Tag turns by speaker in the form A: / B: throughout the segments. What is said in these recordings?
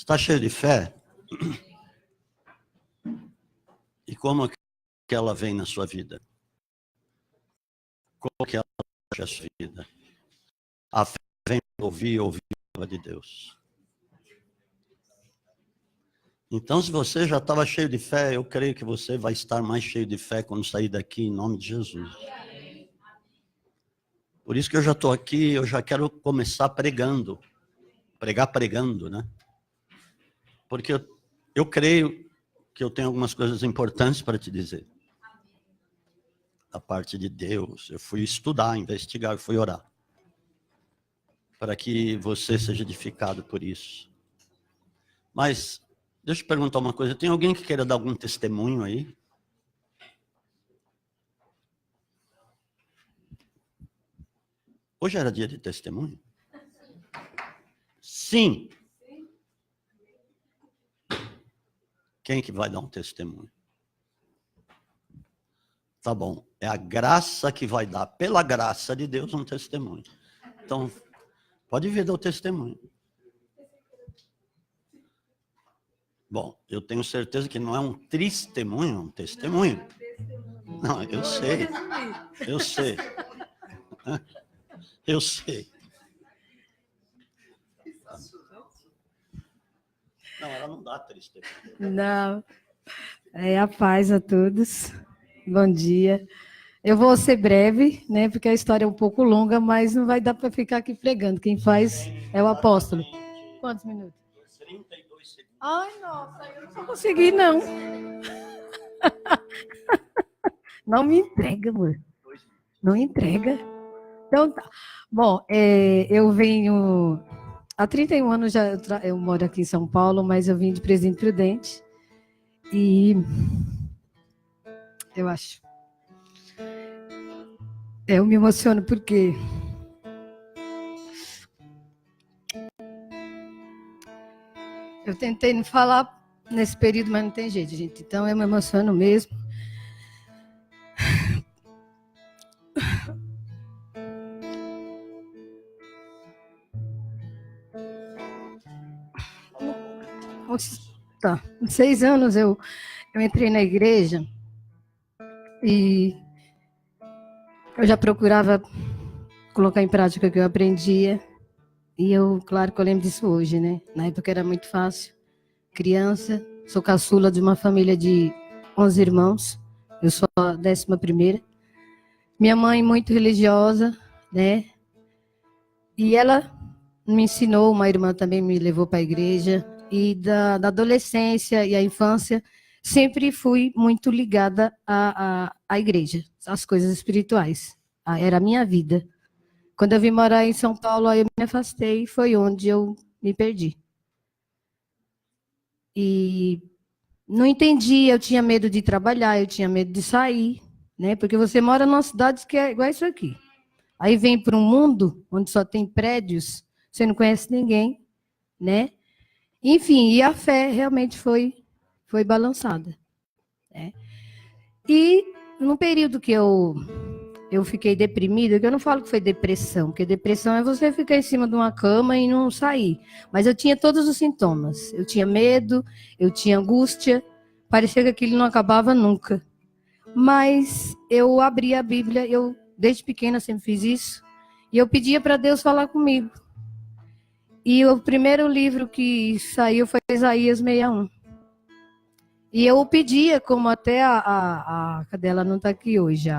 A: Está cheio de fé? E como que ela vem na sua vida? Como que ela vem na sua vida? A fé vem ouvir a palavra de Deus. Então, se você já estava cheio de fé, eu creio que você vai estar mais cheio de fé quando sair daqui, em nome de Jesus. Por isso que eu já estou aqui, eu já quero começar pregando. Pregar pregando, né? Porque eu creio que eu tenho algumas coisas importantes para te dizer. Da parte de Deus. Eu fui estudar, investigar, eu fui orar. Para que você seja edificado por isso. Mas, deixa eu te perguntar uma coisa. Tem alguém que queira dar algum testemunho aí? Hoje era dia de testemunho? Sim. Quem que vai dar um testemunho? Tá bom. É a graça que vai dar, pela graça de Deus, um testemunho. Então, pode vir dar o testemunho. Bom, eu tenho certeza que não é um testemunho, é um testemunho. Não, eu sei. Eu sei. Eu sei. Não, ela não dá testemunho.
B: Não. A paz a todos. Bom dia. Eu vou ser breve, né? Porque a história é um pouco longa, mas não vai dar para ficar aqui pregando. Quem faz é o apóstolo. Quantos minutos?
A: 32 segundos.
B: Ai, nossa, eu não vou conseguir, não. Não me entrega, amor. Não entrega. Então, tá. Bom, eu venho... Há 31 anos já eu moro aqui em São Paulo, mas eu vim de Presidente Prudente. E eu acho... Eu me emociono porque... Eu tentei não falar nesse período, mas não tem jeito, gente. Então, eu me emociono mesmo. Tá. Com 6 anos, eu entrei na igreja e eu já procurava colocar em prática o que eu aprendia. E eu, claro que eu lembro disso hoje, né? Na época era muito fácil. Criança, sou caçula de uma família de 11 irmãos. Eu sou a 11ª. Minha mãe muito religiosa, né? E ela me ensinou, uma irmã também me levou para a igreja. E da adolescência e a infância, sempre fui muito ligada à igreja, às coisas espirituais. Era a minha vida. Quando eu vim morar em São Paulo, aí eu me afastei, foi onde eu me perdi. E não entendia, eu tinha medo de trabalhar, eu tinha medo de sair, né? Porque você mora numa cidade que é igual isso aqui. Aí vem para um mundo onde só tem prédios, você não conhece ninguém, né? Enfim, e a fé realmente foi balançada, né? E no período que eu fiquei deprimida, que eu não falo que foi depressão, porque depressão é você ficar em cima de uma cama e não sair. Mas eu tinha todos os sintomas. Eu tinha medo, eu tinha angústia, parecia que aquilo não acabava nunca. Mas eu abri a Bíblia, eu desde pequena sempre fiz isso, e eu pedia para Deus falar comigo. E o primeiro livro que saiu foi Isaías 61. E eu pedia, como até cadê ela não está aqui hoje,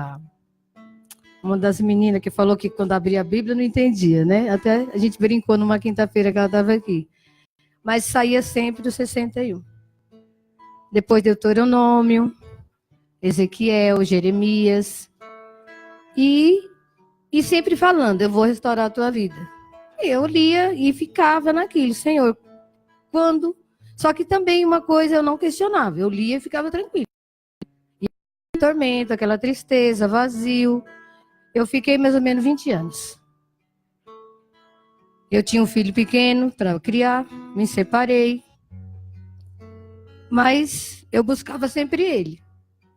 B: uma das meninas que falou que quando abria a Bíblia não entendia, né? Até a gente brincou numa quinta-feira que ela estava aqui. Mas saía sempre do 61. Depois Deuteronômio, Ezequiel, Jeremias. E sempre falando, eu vou restaurar a tua vida. Eu lia e ficava naquilo, Senhor, quando... Só que também uma coisa eu não questionava, eu lia e ficava tranquilo. E tormento, aquela tristeza, vazio. Eu fiquei mais ou menos 20 anos. Eu tinha um filho pequeno para criar, me separei. Mas eu buscava sempre ele.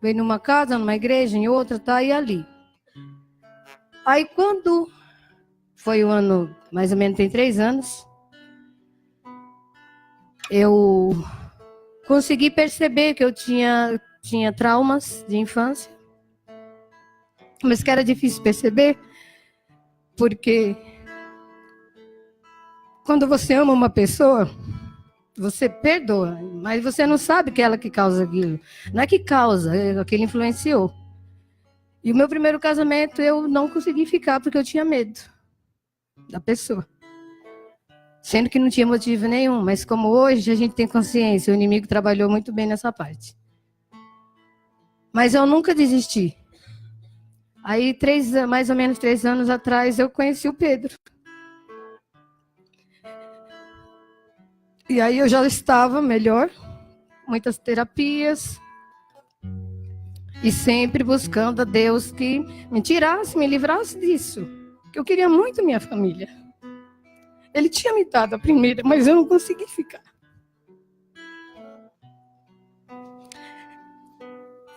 B: Veio numa casa, numa igreja, em outra, tá, e ali. Aí quando foi o ano, mais ou menos tem 3 anos, eu consegui perceber que eu tinha traumas de infância, mas que era difícil perceber, porque quando você ama uma pessoa, você perdoa, mas você não sabe que é ela que causa aquilo. Não é que causa, é que ele influenciou. E o meu primeiro casamento eu não consegui ficar porque eu tinha medo da pessoa. Sendo que não tinha motivo nenhum, mas como hoje a gente tem consciência, o inimigo trabalhou muito bem nessa parte. Mas eu nunca desisti. Aí, mais ou menos 3 anos atrás, eu conheci o Pedro. E aí eu já estava melhor, muitas terapias, e sempre buscando a Deus que me tirasse, me livrasse disso. Porque eu queria muito minha família. Ele tinha me dado a primeira, mas eu não consegui ficar.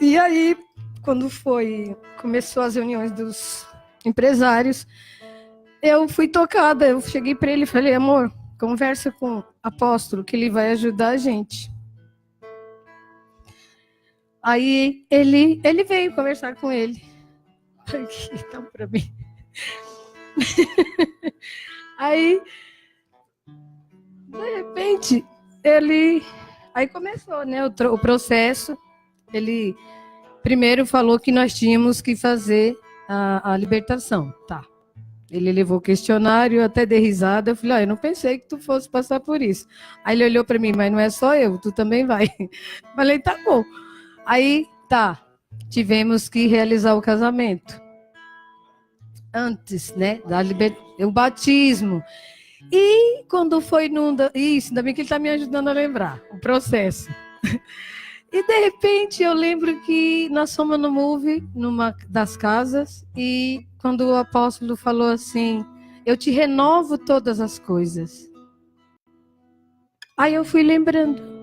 B: E aí, quando começou as reuniões dos empresários, eu fui tocada. Eu cheguei para ele e falei, amor, conversa com o apóstolo que ele vai ajudar a gente. Aí ele veio conversar com ele. Aqui, então, para mim. Aí, de repente, aí começou, né, o processo. Ele primeiro falou que nós tínhamos que fazer a libertação, tá? Ele levou o questionário, eu até dei risada. Eu falei, eu não pensei que tu fosse passar por isso. Aí ele olhou para mim, mas não é só eu, tu também vai. Falei, tá bom. Aí, tivemos que realizar o casamento. Antes, né, o batismo. E quando foi isso, ainda bem que ele está me ajudando a lembrar, o processo. E de repente eu lembro que nós fomos no Move, numa das casas, e quando o apóstolo falou assim, eu te renovo todas as coisas. Aí eu fui lembrando.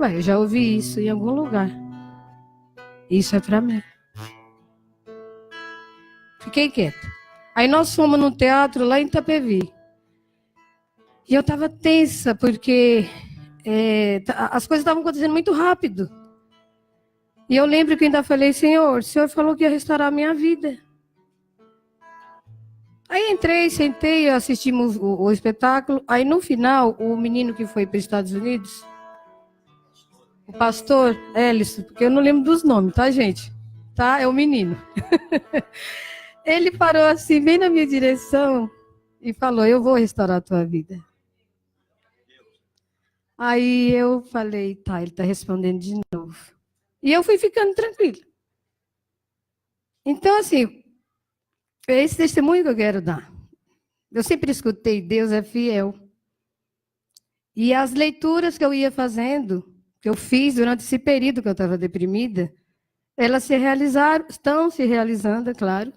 B: Eu já ouvi isso em algum lugar. Isso é para mim. Fiquei quieta. Aí nós fomos num teatro lá em Itapevi. E eu estava tensa, porque as coisas estavam acontecendo muito rápido. E eu lembro que ainda falei, Senhor, o Senhor falou que ia restaurar a minha vida. Aí entrei, sentei, assistimos o espetáculo. Aí no final, o menino que foi para os Estados Unidos, o pastor Ellison, porque eu não lembro dos nomes, tá, gente? Tá? É o menino. Ele parou assim, bem na minha direção, e falou, eu vou restaurar a tua vida. Aí eu falei, ele está respondendo de novo. E eu fui ficando tranquila. Então, assim, é esse testemunho que eu quero dar. Eu sempre escutei, Deus é fiel. E as leituras que eu ia fazendo, que eu fiz durante esse período que eu estava deprimida, elas se realizaram, estão se realizando, é claro,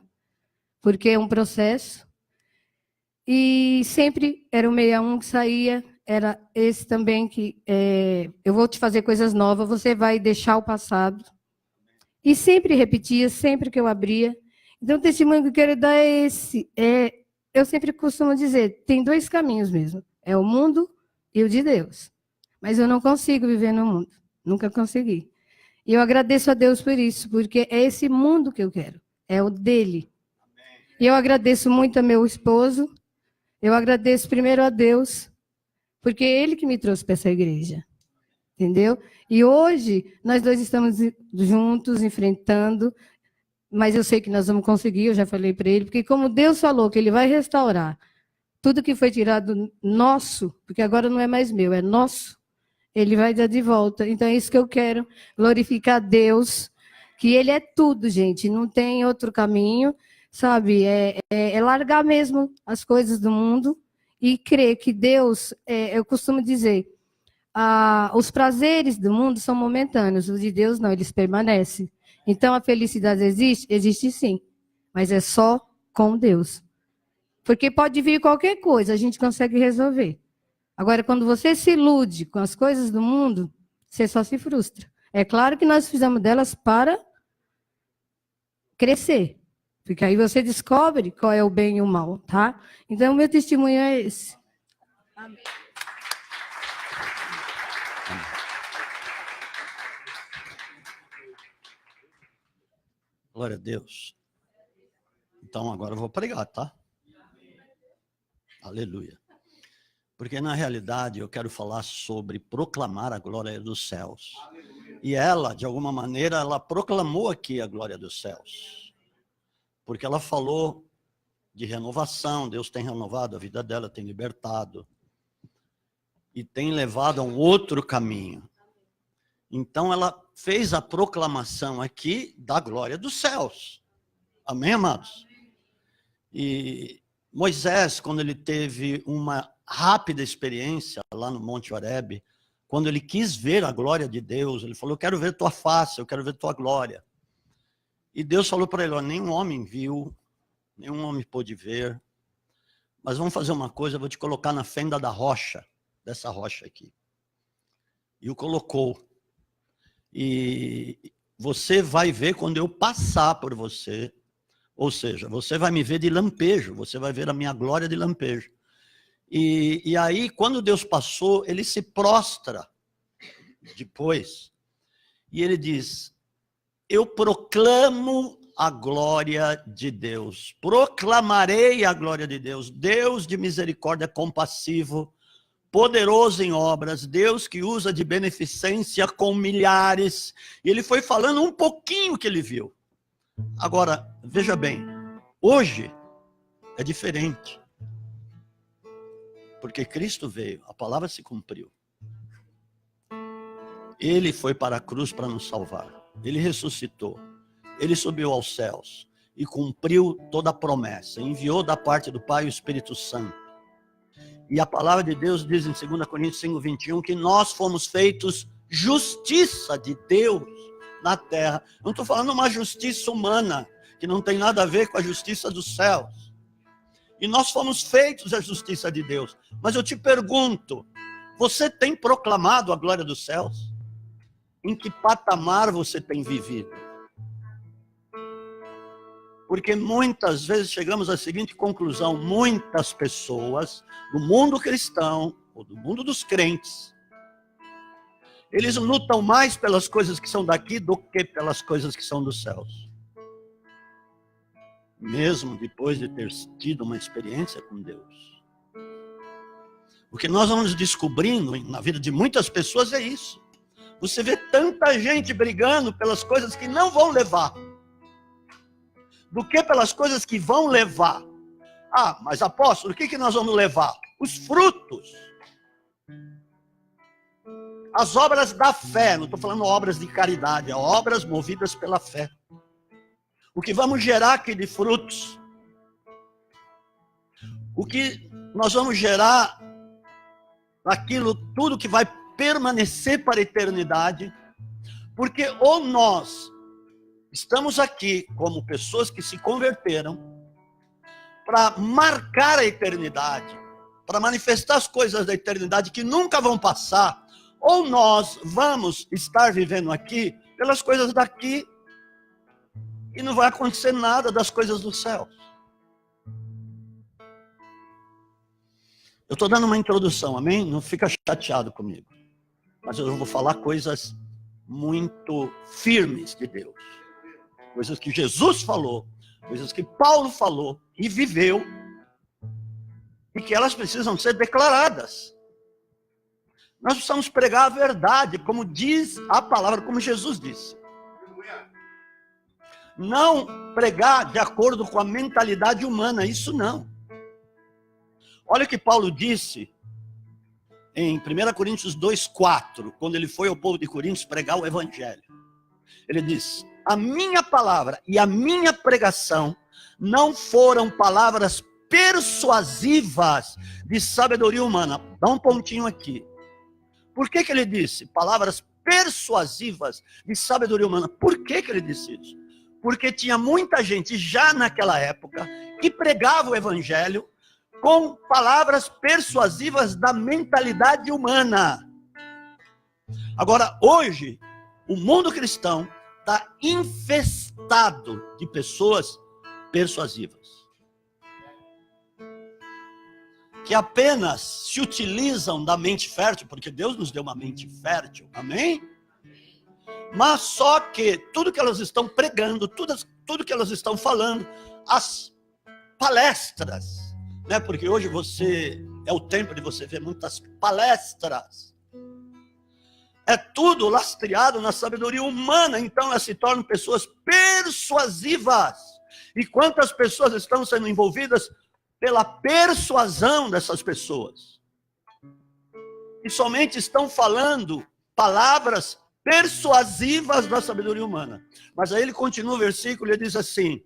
B: porque é um processo. E sempre era o 61 que saía, era esse também que eu vou te fazer coisas novas, você vai deixar o passado. E sempre repetia, sempre que eu abria. Então, o testemunho que eu quero dar é esse. Eu sempre costumo dizer, tem 2 caminhos mesmo. É o mundo e o de Deus. Mas eu não consigo viver no mundo. Nunca consegui. E eu agradeço a Deus por isso, porque é esse mundo que eu quero. É o dele. E eu agradeço muito a meu esposo. Eu agradeço primeiro a Deus, porque é Ele que me trouxe para essa igreja. Entendeu? E hoje, nós 2 estamos juntos, enfrentando, mas eu sei que nós vamos conseguir, eu já falei para ele, porque como Deus falou que Ele vai restaurar tudo que foi tirado nosso, porque agora não é mais meu, é nosso, Ele vai dar de volta. Então é isso que eu quero, glorificar a Deus, que Ele é tudo, gente, não tem outro caminho, sabe? É largar mesmo as coisas do mundo e crer que Deus, eu costumo dizer, os prazeres do mundo são momentâneos, os de Deus não, eles permanecem. Então a felicidade existe? Existe sim, mas é só com Deus. Porque pode vir qualquer coisa, a gente consegue resolver. Agora, quando você se ilude com as coisas do mundo, você só se frustra. É claro que nós fizemos delas para crescer. Porque aí você descobre qual é o bem e o mal, tá? Então, o meu testemunho é esse. Amém.
A: Glória a Deus. Então agora eu vou pregar, tá? Aleluia. Porque na realidade eu quero falar sobre proclamar a glória dos céus. E ela, de alguma maneira, ela proclamou aqui a glória dos céus. Porque ela falou de renovação, Deus tem renovado a vida dela, tem libertado. E tem levado a um outro caminho. Então ela fez a proclamação aqui da glória dos céus. Amém, amados? E Moisés, quando ele teve uma rápida experiência lá no Monte Horebe, quando ele quis ver a glória de Deus, ele falou, eu quero ver tua face, eu quero ver tua glória. E Deus falou para ele, nenhum homem viu, nenhum homem pôde ver, mas vamos fazer uma coisa, eu vou te colocar na fenda da rocha, dessa rocha aqui. E o colocou. E você vai ver quando eu passar por você, ou seja, você vai me ver de lampejo, você vai ver a minha glória de lampejo. E aí, quando Deus passou, ele se prostra depois, e ele diz, eu proclamo a glória de Deus, proclamarei a glória de Deus, Deus de misericórdia compassivo, poderoso em obras, Deus que usa de beneficência com milhares. E ele foi falando um pouquinho que ele viu. Agora, veja bem, hoje é diferente. Porque Cristo veio, a palavra se cumpriu. Ele foi para a cruz para nos salvar. Ele ressuscitou. Ele subiu aos céus e cumpriu toda a promessa. Enviou da parte do Pai o Espírito Santo. E a palavra de Deus diz em 2 Coríntios 5:21 que nós fomos feitos justiça de Deus na terra. Eu não estou falando uma justiça humana, que não tem nada a ver com a justiça dos céus. E nós fomos feitos a justiça de Deus. Mas eu te pergunto, você tem proclamado a glória dos céus? Em que patamar você tem vivido? Porque muitas vezes chegamos à seguinte conclusão, muitas pessoas do mundo cristão, ou do mundo dos crentes, eles lutam mais pelas coisas que são daqui do que pelas coisas que são dos céus. Mesmo depois de ter tido uma experiência com Deus. O que nós vamos descobrindo na vida de muitas pessoas é isso. Você vê tanta gente brigando pelas coisas que não vão levar, do que pelas coisas que vão levar. Ah, mas apóstolo, o que nós vamos levar? Os frutos. As obras da fé, não estou falando obras de caridade, é obras movidas pela fé. O que vamos gerar aqui de frutos. O que nós vamos gerar daquilo tudo que vai permanecer para a eternidade. Porque ou nós estamos aqui como pessoas que se converteram para marcar a eternidade, para manifestar as coisas da eternidade que nunca vão passar, ou nós vamos estar vivendo aqui pelas coisas daqui e não vai acontecer nada das coisas do céu. Eu estou dando uma introdução, amém? Não fica chateado comigo. Mas eu vou falar coisas muito firmes de Deus. Coisas que Jesus falou, coisas que Paulo falou e viveu, e que elas precisam ser declaradas. Nós precisamos pregar a verdade, como diz a palavra, como Jesus disse. Não pregar de acordo com a mentalidade humana, isso não. Olha o que Paulo disse em 1 Coríntios 2:4, quando ele foi ao povo de Coríntios pregar o evangelho. Ele diz, a minha palavra e a minha pregação não foram palavras persuasivas de sabedoria humana. Dá um pontinho aqui. Por que ele disse palavras persuasivas de sabedoria humana? Por que ele disse isso? Porque tinha muita gente já naquela época que pregava o evangelho com palavras persuasivas da mentalidade humana. Agora, hoje, o mundo cristão está infestado de pessoas persuasivas. Que apenas se utilizam da mente fértil, porque Deus nos deu uma mente fértil, amém? Mas só que tudo que elas estão pregando, tudo tudo que elas estão falando, as palestras, né? Porque hoje é o tempo de você ver muitas palestras. É tudo lastreado na sabedoria humana, então elas se tornam pessoas persuasivas. E quantas pessoas estão sendo envolvidas pela persuasão dessas pessoas? E somente estão falando palavras persuasivas da sabedoria humana. Mas aí ele continua o versículo e diz assim: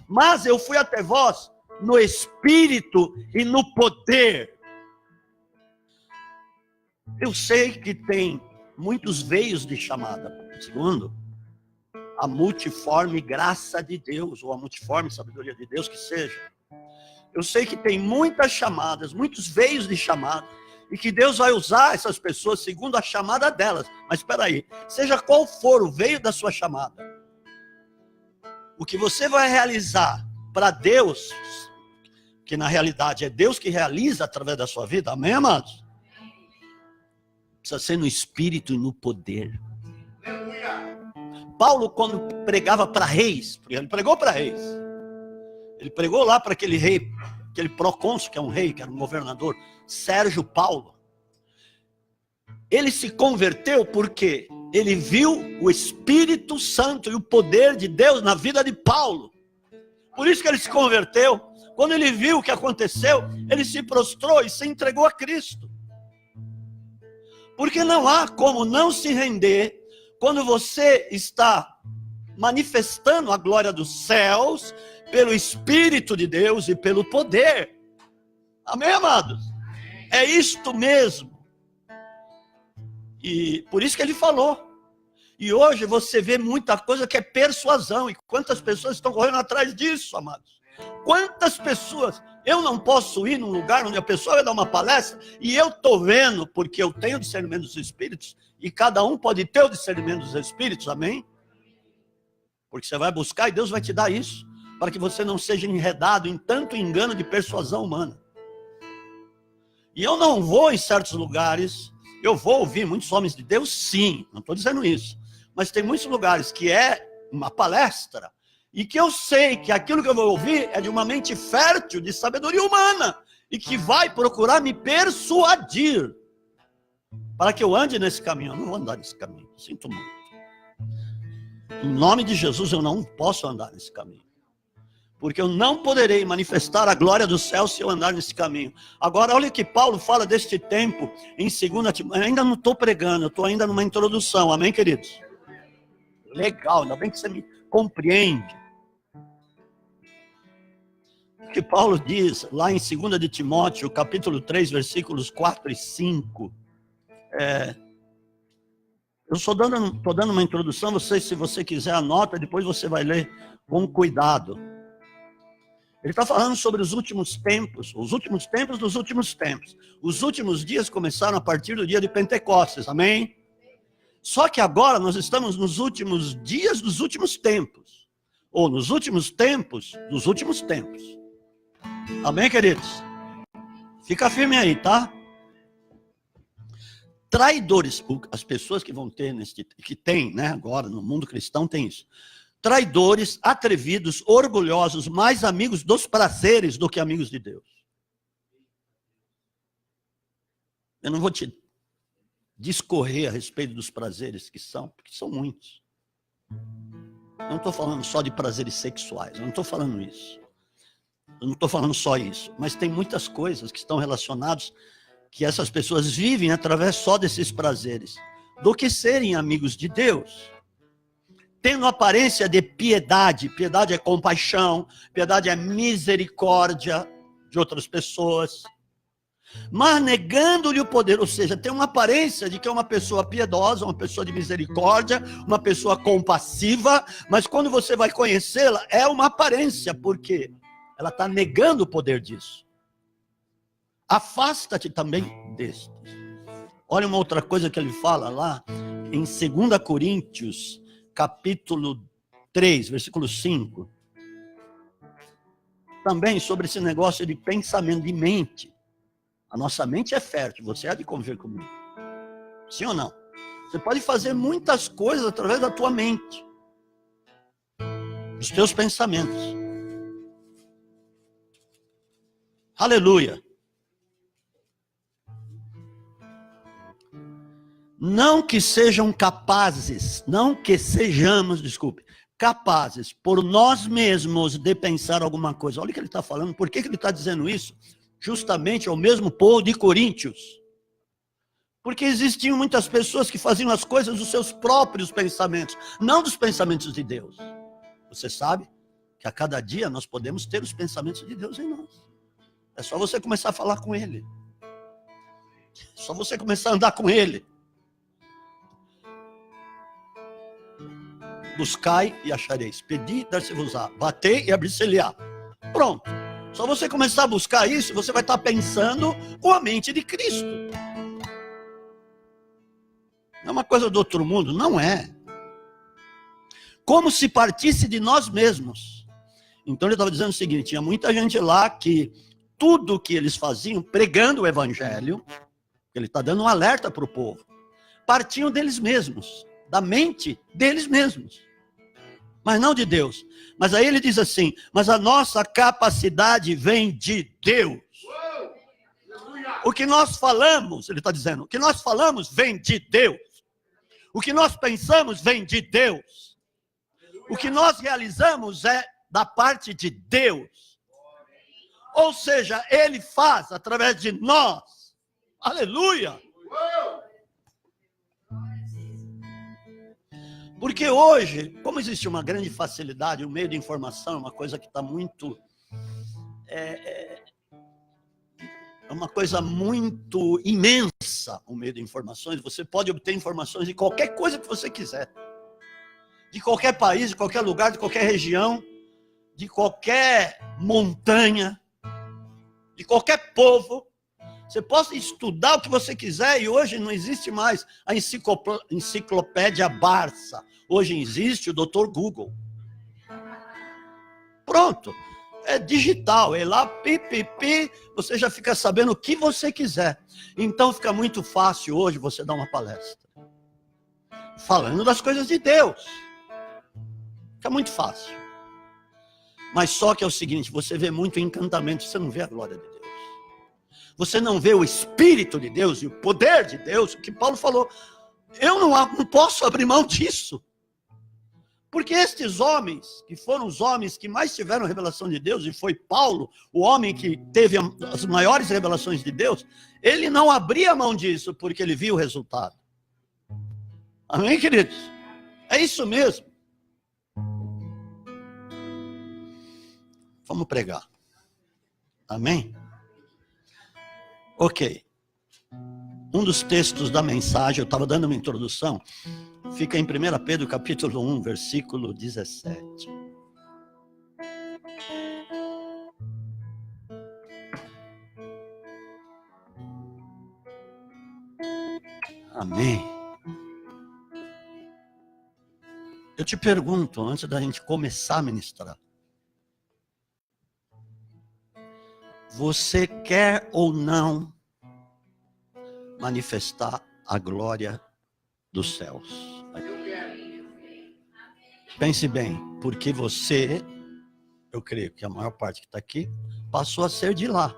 A: mas eu fui até vós no espírito e no poder. Eu sei que tem muitos veios de chamada, segundo a multiforme graça de Deus, ou a multiforme sabedoria de Deus, que seja. Eu sei que tem muitas chamadas, muitos veios de chamada, e que Deus vai usar essas pessoas segundo a chamada delas. Mas espera aí, seja qual for o veio da sua chamada, o que você vai realizar para Deus, que na realidade é Deus que realiza através da sua vida, amém, amados? Precisa ser no espírito e no poder. Paulo, quando pregava para reis, porque ele pregou para reis, ele pregou lá para aquele rei, aquele procônsul, que é um rei, que era um governador, Sérgio Paulo. Ele se converteu porque ele viu o Espírito Santo e o poder de Deus na vida de Paulo. Por isso que ele se converteu. Quando ele viu o que aconteceu, ele se prostrou e se entregou a Cristo. Porque não há como não se render quando você está manifestando a glória dos céus pelo Espírito de Deus e pelo poder. Amém, amados? É isto mesmo. E por isso que ele falou. E hoje você vê muita coisa que é persuasão. E quantas pessoas estão correndo atrás disso, amados? Quantas pessoas? Eu não posso ir num lugar onde a pessoa vai dar uma palestra e eu estou vendo, porque eu tenho discernimento dos espíritos, e cada um pode ter o discernimento dos espíritos, amém? Porque você vai buscar e Deus vai te dar isso, para que você não seja enredado em tanto engano de persuasão humana. E eu não vou em certos lugares, eu vou ouvir muitos homens de Deus, sim, não estou dizendo isso, mas tem muitos lugares que é uma palestra, e que eu sei que aquilo que eu vou ouvir é de uma mente fértil de sabedoria humana, e que vai procurar me persuadir, para que eu ande nesse caminho. Eu não vou andar nesse caminho, sinto muito. Em nome de Jesus eu não posso andar nesse caminho, porque eu não poderei manifestar a glória do céu se eu andar nesse caminho. Agora olha o que Paulo fala deste tempo em 2 Timóteo. Eu ainda não estou pregando, eu estou ainda numa introdução, amém, queridos? Legal, ainda bem que você me compreende. O que Paulo diz lá em 2 de Timóteo, capítulo 3, versículos 4 e 5. Eu estou dando uma introdução, se você quiser anota, depois você vai ler com cuidado. Ele está falando sobre os últimos tempos dos últimos tempos. Os últimos dias começaram a partir do dia de Pentecostes, amém? Só que agora nós estamos nos últimos dias dos últimos tempos. Ou nos últimos tempos dos últimos tempos. Amém, queridos? Fica firme aí, tá? Traidores, as pessoas que vão ter, que tem, né, agora no mundo cristão tem isso. Traidores, atrevidos, orgulhosos, mais amigos dos prazeres do que amigos de Deus. Eu não vou te discorrer a respeito dos prazeres que são, porque são muitos. Eu não estou falando só de prazeres sexuais, eu não estou falando isso. Eu não estou falando só isso, mas tem muitas coisas que estão relacionadas, que essas pessoas vivem através só desses prazeres, do que serem amigos de Deus. Tendo aparência de piedade, piedade é compaixão, piedade é misericórdia de outras pessoas, mas negando-lhe o poder, ou seja, tem uma aparência de que é uma pessoa piedosa, uma pessoa de misericórdia, uma pessoa compassiva, mas quando você vai conhecê-la, é uma aparência, porque ela está negando o poder disso. Afasta-te também destes. Olha uma outra coisa que ele fala lá, em 2 Coríntios, capítulo 3, versículo 5. Também sobre esse negócio de pensamento, de mente. A nossa mente é fértil, você há de conviver comigo. Sim ou não? Você pode fazer muitas coisas através da tua mente. Dos teus pensamentos. Aleluia. Não que sejamos, capazes por nós mesmos de pensar alguma coisa. Olha o que ele está falando. Por que ele está dizendo isso? Justamente ao mesmo povo de Coríntios. Porque existiam muitas pessoas que faziam as coisas dos seus próprios pensamentos, não dos pensamentos de Deus. Você sabe que a cada dia nós podemos ter os pensamentos de Deus em nós. É só você começar a falar com Ele. É só você começar a andar com Ele. Buscai e achareis. Pedi, dar-se-vos-á. Batei e abrir-se-lhe-á. Pronto. Só você começar a buscar isso, você vai estar pensando com a mente de Cristo. Não é uma coisa do outro mundo, não é. Como se partisse de nós mesmos. Então ele estava dizendo o seguinte, tinha muita gente lá que tudo que eles faziam, pregando o evangelho, ele está dando um alerta para o povo, partiam deles mesmos, da mente deles mesmos. Mas não de Deus. Mas aí ele diz assim, mas a nossa capacidade vem de Deus. O que nós falamos, ele está dizendo, o que nós falamos vem de Deus. O que nós pensamos vem de Deus. O que nós realizamos é da parte de Deus. Ou seja, Ele faz através de nós. Aleluia! Porque hoje, como existe uma grande facilidade, o meio de informação é uma coisa que está muito... É uma coisa muito imensa, o meio de informações. Você pode obter informações de qualquer coisa que você quiser. De qualquer país, de qualquer lugar, de qualquer região, de qualquer montanha, de qualquer povo. Você pode estudar o que você quiser e hoje não existe mais a enciclopédia Barça. Hoje existe o Dr. Google. Pronto. É digital, é lá, pipipi, você já fica sabendo o que você quiser. Então fica muito fácil hoje você dar uma palestra. Falando das coisas de Deus. Fica muito fácil. Mas só que é o seguinte, você vê muito encantamento, você não vê a glória de Deus. Você não vê o Espírito de Deus e o poder de Deus, o que Paulo falou. Eu não posso abrir mão disso. Porque estes homens, que foram os homens que mais tiveram revelação de Deus, e foi Paulo, o homem que teve as maiores revelações de Deus, ele não abria mão disso, porque ele viu o resultado. Amém, queridos? É isso mesmo. Vamos pregar. Amém? Ok. Um dos textos da mensagem, eu estava dando uma introdução, fica em 1 Pedro, capítulo 1, versículo 17. Amém. Eu te pergunto, antes da gente começar a ministrar, você quer ou não manifestar a glória dos céus? Pense bem, porque você, eu creio que a maior parte que está aqui, passou a ser de lá.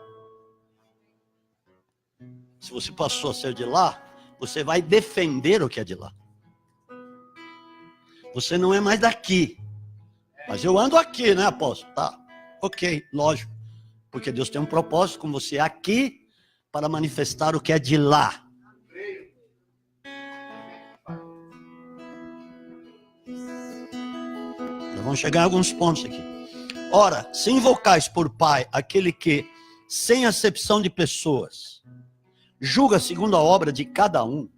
A: Se você passou a ser de lá, você vai defender o que é de lá. Você não é mais daqui. Mas eu ando aqui, né, apóstolo? Tá, ok, lógico. Porque Deus tem um propósito com você aqui para manifestar o que é de lá. Vamos chegar em alguns pontos aqui. Ora, se invocais por Pai aquele que, sem acepção de pessoas, julga segundo a obra de cada um,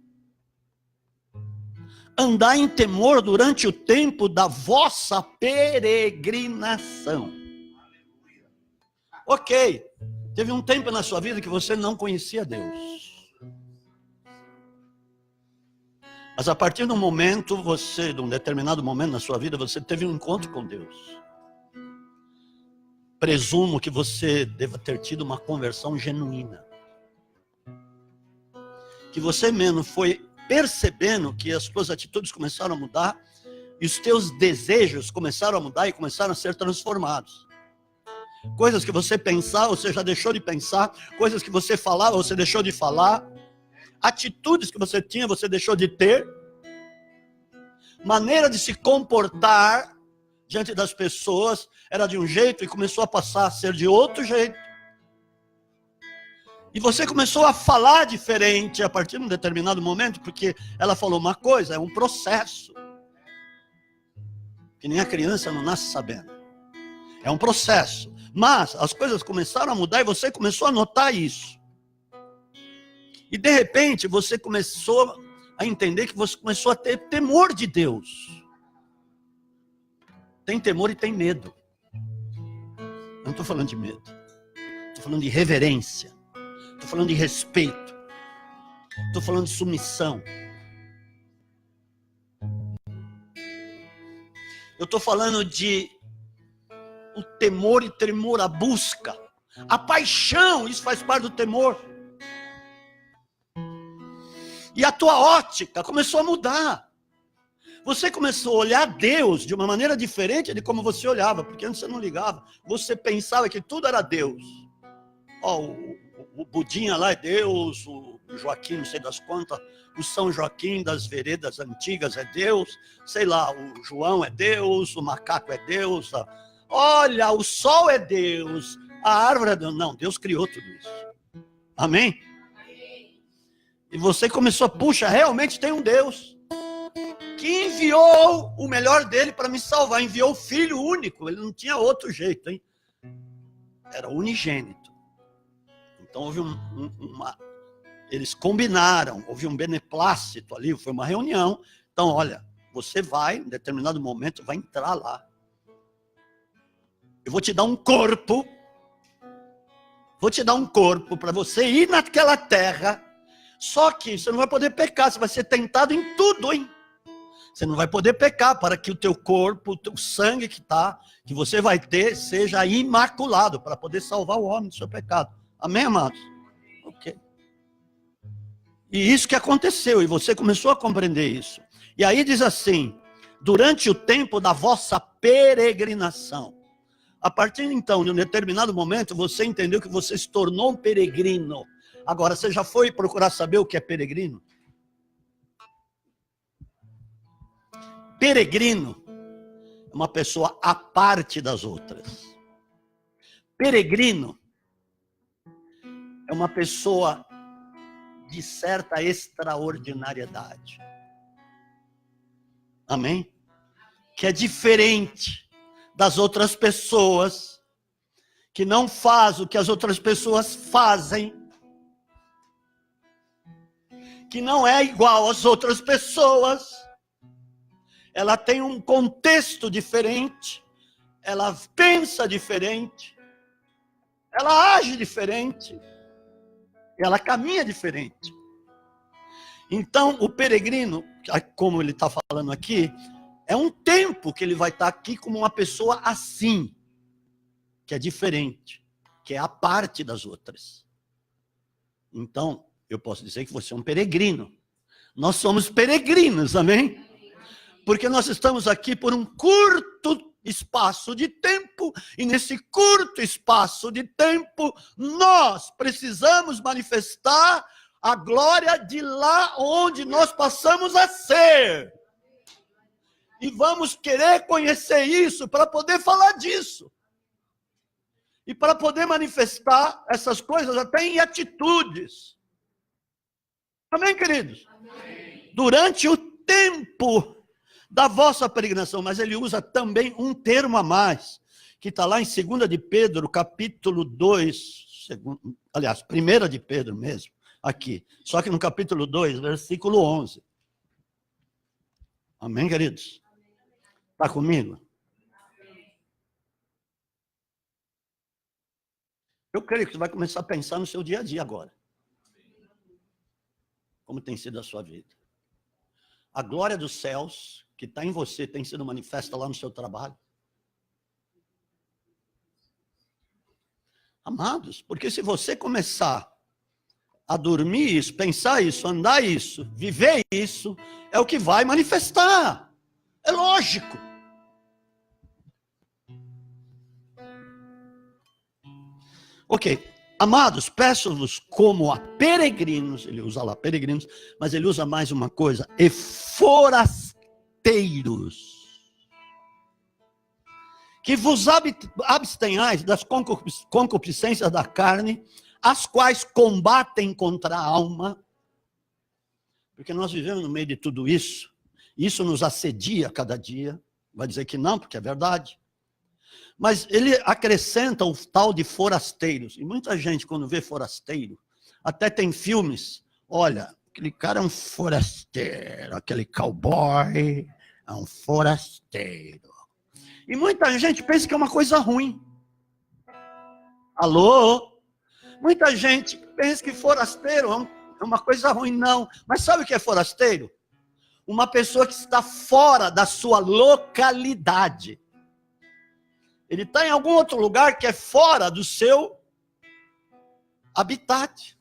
A: andai em temor durante o tempo da vossa peregrinação. Ok, teve um tempo na sua vida que você não conhecia Deus. Mas a partir de um momento, de um determinado momento na sua vida, você teve um encontro com Deus. Presumo que você deva ter tido uma conversão genuína. Que você mesmo foi percebendo que as suas atitudes começaram a mudar E os teus desejos começaram a mudar e começaram a ser transformados. Coisas que você pensava, você já deixou de pensar. Coisas que você falava, você deixou de falar. Atitudes que você tinha, você deixou de ter. Maneira de se comportar diante das pessoas era de um jeito e começou a passar a ser de outro jeito. E você começou a falar diferente a partir de um determinado momento, porque ela falou uma coisa, é um processo. Que nem a criança não nasce sabendo. É um processo. Mas as coisas começaram a mudar e você começou a notar isso. E de repente você começou a entender que você começou a ter temor de Deus. Tem temor e tem medo. Eu não estou falando de medo. Estou falando de reverência. Estou falando de respeito. Estou falando de submissão. Eu estou falando de o temor e tremor, a busca. A paixão, isso faz parte do temor. E a tua ótica começou a mudar. Você começou a olhar Deus de uma maneira diferente de como você olhava, porque antes você não ligava. Você pensava que tudo era Deus. O Budinha lá é Deus, o Joaquim, não sei das quantas, o São Joaquim das veredas antigas é Deus, sei lá, o João é Deus, o macaco é Deus, olha, o sol é Deus, a árvore é Deus. Não, Deus criou tudo isso. Amém? E você começou, puxa, realmente tem um Deus que enviou o melhor dele para me salvar, enviou o Filho único, ele não tinha outro jeito, hein? Era unigênito. Então houve eles combinaram, houve um beneplácito ali, foi uma reunião. Então, olha, você vai, em determinado momento, vai entrar lá. Eu vou te dar um corpo. Vou te dar um corpo para você ir naquela terra. Só que você não vai poder pecar, você vai ser tentado em tudo, hein? Você não vai poder pecar para que o teu corpo, o sangue que você vai ter, seja imaculado, para poder salvar o homem do seu pecado. Amém, amados? Ok. E isso que aconteceu, e você começou a compreender isso. E aí diz assim, durante o tempo da vossa peregrinação. A partir então, de um determinado momento, você entendeu que você se tornou um peregrino. Agora, você já foi procurar saber o que é peregrino? Peregrino é uma pessoa à parte das outras. Peregrino é uma pessoa de certa extraordinariedade. Amém? Que é diferente das outras pessoas, que não faz o que as outras pessoas fazem, que não é igual às outras pessoas. Ela tem um contexto diferente, ela pensa diferente, ela age diferente, ela caminha diferente. Então, o peregrino, como ele está falando aqui, é um tempo que ele vai estar aqui como uma pessoa assim, que é diferente, que é a parte das outras. Então, eu posso dizer que você é um peregrino. Nós somos peregrinos, amém? Porque nós estamos aqui por um curto espaço de tempo, e nesse curto espaço de tempo, nós precisamos manifestar a glória de lá onde nós passamos a ser. E vamos querer conhecer isso para poder falar disso. E para poder manifestar essas coisas até em atitudes. Amém, queridos? Amém. Durante o tempo da vossa peregrinação, mas ele usa também um termo a mais, que está lá em 2 de Pedro, capítulo 2, aliás, 1 de Pedro mesmo, aqui, só que no capítulo 2, versículo 11. Amém, queridos? Está comigo? Eu creio que você vai começar a pensar no seu dia a dia agora. Como tem sido a sua vida. A glória dos céus, que está em você, tem sido manifesta lá no seu trabalho. Amados, porque se você começar a dormir isso, pensar isso, andar isso, viver isso, é o que vai manifestar. É lógico. Ok. Amados, peço-vos como a peregrinos, ele usa lá peregrinos, mas ele usa mais uma coisa, e forasteiros, que vos abstenhais das concupiscências da carne, as quais combatem contra a alma, porque nós vivemos no meio de tudo isso, isso nos assedia cada dia, vai dizer que não, porque é verdade. Mas ele acrescenta o tal de forasteiros. E muita gente, quando vê forasteiro, até tem filmes, olha, aquele cara é um forasteiro, aquele cowboy é um forasteiro. E muita gente pensa que é uma coisa ruim. Alô? Muita gente pensa que forasteiro é uma coisa ruim. Não. Mas sabe o que é forasteiro? Uma pessoa que está fora da sua localidade. Ele está em algum outro lugar que é fora do seu habitat,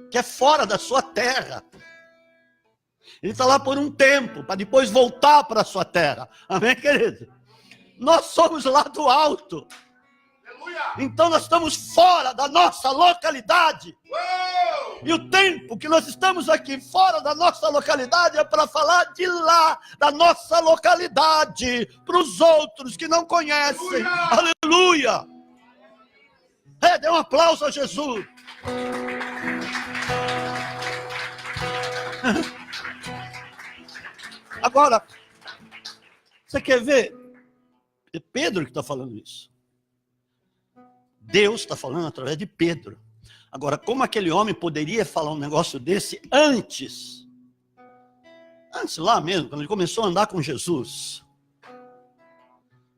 A: que é fora da sua terra. Ele está lá por um tempo, para depois voltar para a sua terra. Amém, querido? Nós somos lá do alto. Então nós estamos fora da nossa localidade. E o tempo que nós estamos aqui fora da nossa localidade é para falar de lá, da nossa localidade, para os outros que não conhecem. Aleluia! Dê um aplauso a Jesus. Agora, você quer ver? É Pedro que está falando isso. Deus está falando através de Pedro. Agora, como aquele homem poderia falar um negócio desse antes lá mesmo, quando ele começou a andar com Jesus?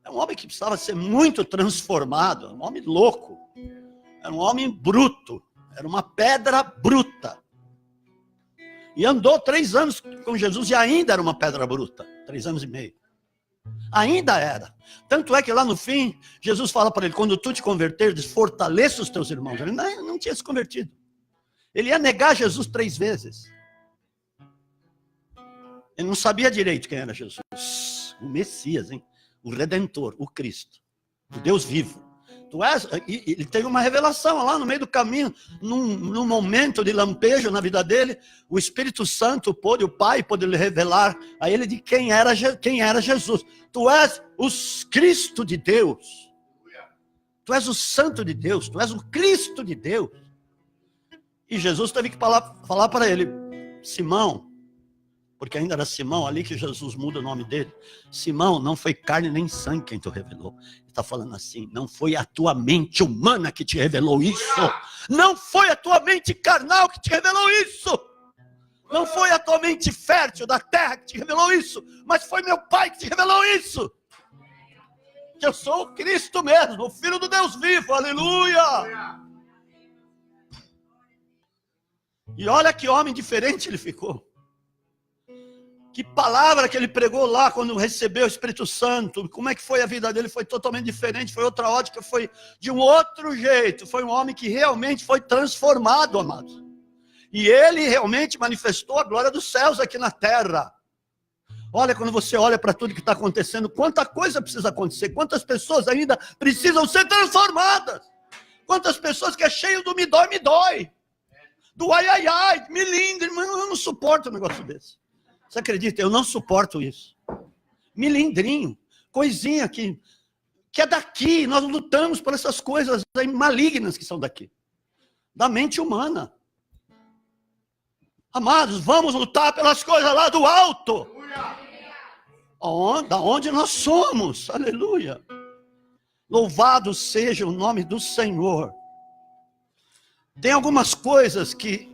A: É um homem que precisava ser muito transformado, um homem louco, era um homem bruto, era uma pedra bruta. E andou 3 anos com Jesus e ainda era uma pedra bruta, 3 anos e meio. Ainda era. Tanto é que lá no fim, Jesus fala para ele, quando tu te converteres, fortaleça os teus irmãos. Ele não tinha se convertido. Ele ia negar Jesus 3 vezes. Ele não sabia direito quem era Jesus. O Messias, hein? O Redentor, o Cristo. O Deus vivo. Ele teve uma revelação lá no meio do caminho, num momento de lampejo na vida dele, o Espírito Santo pôde, o Pai pôde lhe revelar a ele de quem era Jesus. Tu és o Cristo de Deus. Tu és o Santo de Deus, tu és o Cristo de Deus. E Jesus teve que falar para ele, Simão, porque ainda era Simão, ali que Jesus muda o nome dele. Simão, não foi carne nem sangue quem te revelou. Ele está falando assim, não foi a tua mente humana que te revelou isso. Não foi a tua mente carnal que te revelou isso. Não foi a tua mente fértil da terra que te revelou isso. Mas foi meu Pai que te revelou isso. Que eu sou o Cristo mesmo, o Filho do Deus vivo, aleluia. E olha que homem diferente ele ficou. Que palavra que ele pregou lá quando recebeu o Espírito Santo. Como é que foi a vida dele? Foi totalmente diferente, foi outra ótica, foi de um outro jeito. Foi um homem que realmente foi transformado, amados. E ele realmente manifestou a glória dos céus aqui na terra. Olha, quando você olha para tudo que está acontecendo, quanta coisa precisa acontecer, quantas pessoas ainda precisam ser transformadas. Quantas pessoas que é cheio do me dói. Do ai, milindre, eu não suporto um negócio desse. Você acredita? Eu não suporto isso. Milindrinho, coisinha que é daqui. Nós lutamos por essas coisas malignas que são daqui. Da mente humana. Amados, vamos lutar pelas coisas lá do alto. Da onde nós somos. Aleluia. Louvado seja o nome do Senhor. Tem algumas coisas que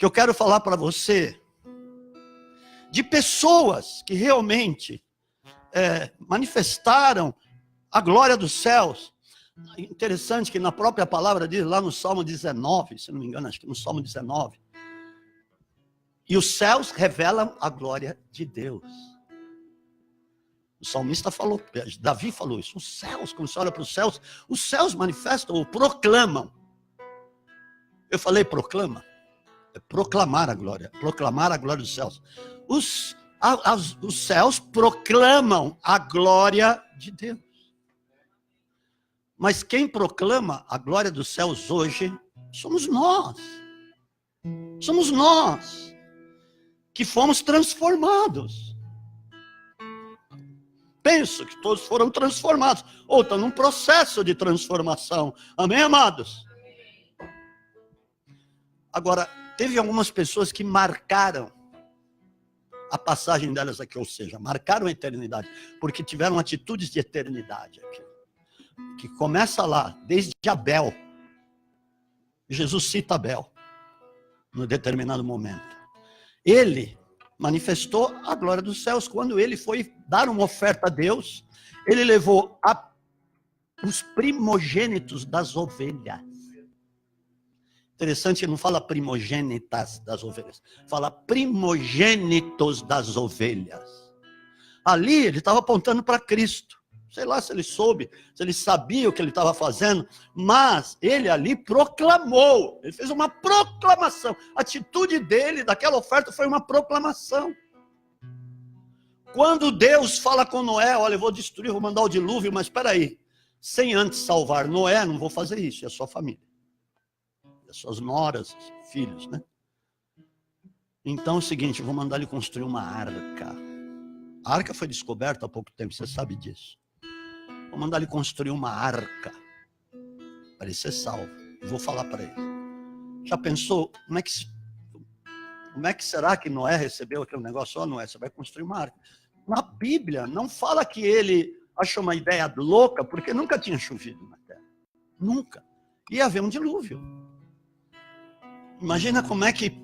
A: eu quero falar para você. De pessoas que realmente manifestaram a glória dos céus. Interessante que na própria palavra diz lá no Salmo 19, se não me engano, acho que no Salmo 19. E os céus revelam a glória de Deus. O salmista falou, Davi falou isso. Os céus, quando você olha para os céus manifestam ou proclamam. Eu falei proclama. É proclamar a glória dos céus. Os céus proclamam a glória de Deus. Mas quem proclama a glória dos céus hoje somos nós. Somos nós que fomos transformados. Penso que todos foram transformados, ou estão num processo de transformação. Amém, amados? Agora, teve algumas pessoas que marcaram a passagem delas aqui, ou seja, marcaram a eternidade, porque tiveram atitudes de eternidade aqui. Que começa lá, desde Abel. Jesus cita Abel, no determinado momento. Ele manifestou a glória dos céus. Quando ele foi dar uma oferta a Deus, ele levou os primogênitos das ovelhas. Interessante, ele não fala primogênitas das ovelhas, fala primogênitos das ovelhas. Ali ele estava apontando para Cristo. Sei lá se ele soube, se ele sabia o que ele estava fazendo, mas ele ali proclamou, ele fez uma proclamação. A atitude dele, daquela oferta, foi uma proclamação. Quando Deus fala com Noé, olha, eu vou destruir, vou mandar o dilúvio, mas espera aí, sem antes salvar Noé, não vou fazer isso, é a sua família. As suas noras, filhos, né? Então é o seguinte, eu vou mandar ele construir uma arca. A arca foi descoberta há pouco tempo, você sabe disso. Vou mandar ele construir uma arca para ele ser salvo. Eu vou falar para ele. Já pensou, como é que será que Noé recebeu aquele negócio? Ó, Noé, você vai construir uma arca. Na Bíblia, não fala que ele achou uma ideia louca, porque nunca tinha chovido na terra. Nunca. Ia haver um dilúvio. Imagina como é que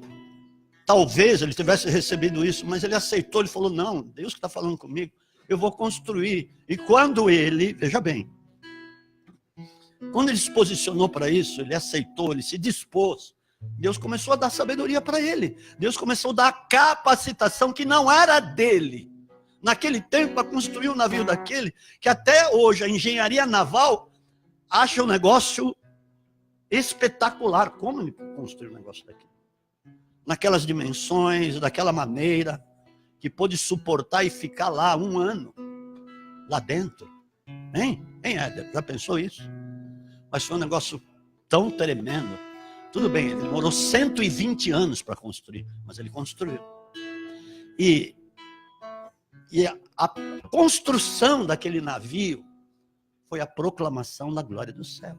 A: talvez ele tivesse recebido isso, mas ele aceitou, ele falou, não, Deus que está falando comigo, eu vou construir. E quando ele, veja bem, quando ele se posicionou para isso, ele aceitou, ele se dispôs, Deus começou a dar sabedoria para ele. Deus começou a dar capacitação que não era dele. Naquele tempo, para construir um navio daquele, que até hoje a engenharia naval acha um negócio espetacular. Como ele construiu um negócio daquele? Naquelas dimensões, daquela maneira, que pôde suportar e ficar lá 1 ano, lá dentro. Hein, Éder? Já pensou isso? Mas foi um negócio tão tremendo. Tudo bem, ele demorou 120 anos para construir, mas ele construiu. E a construção daquele navio foi a proclamação da glória dos céus.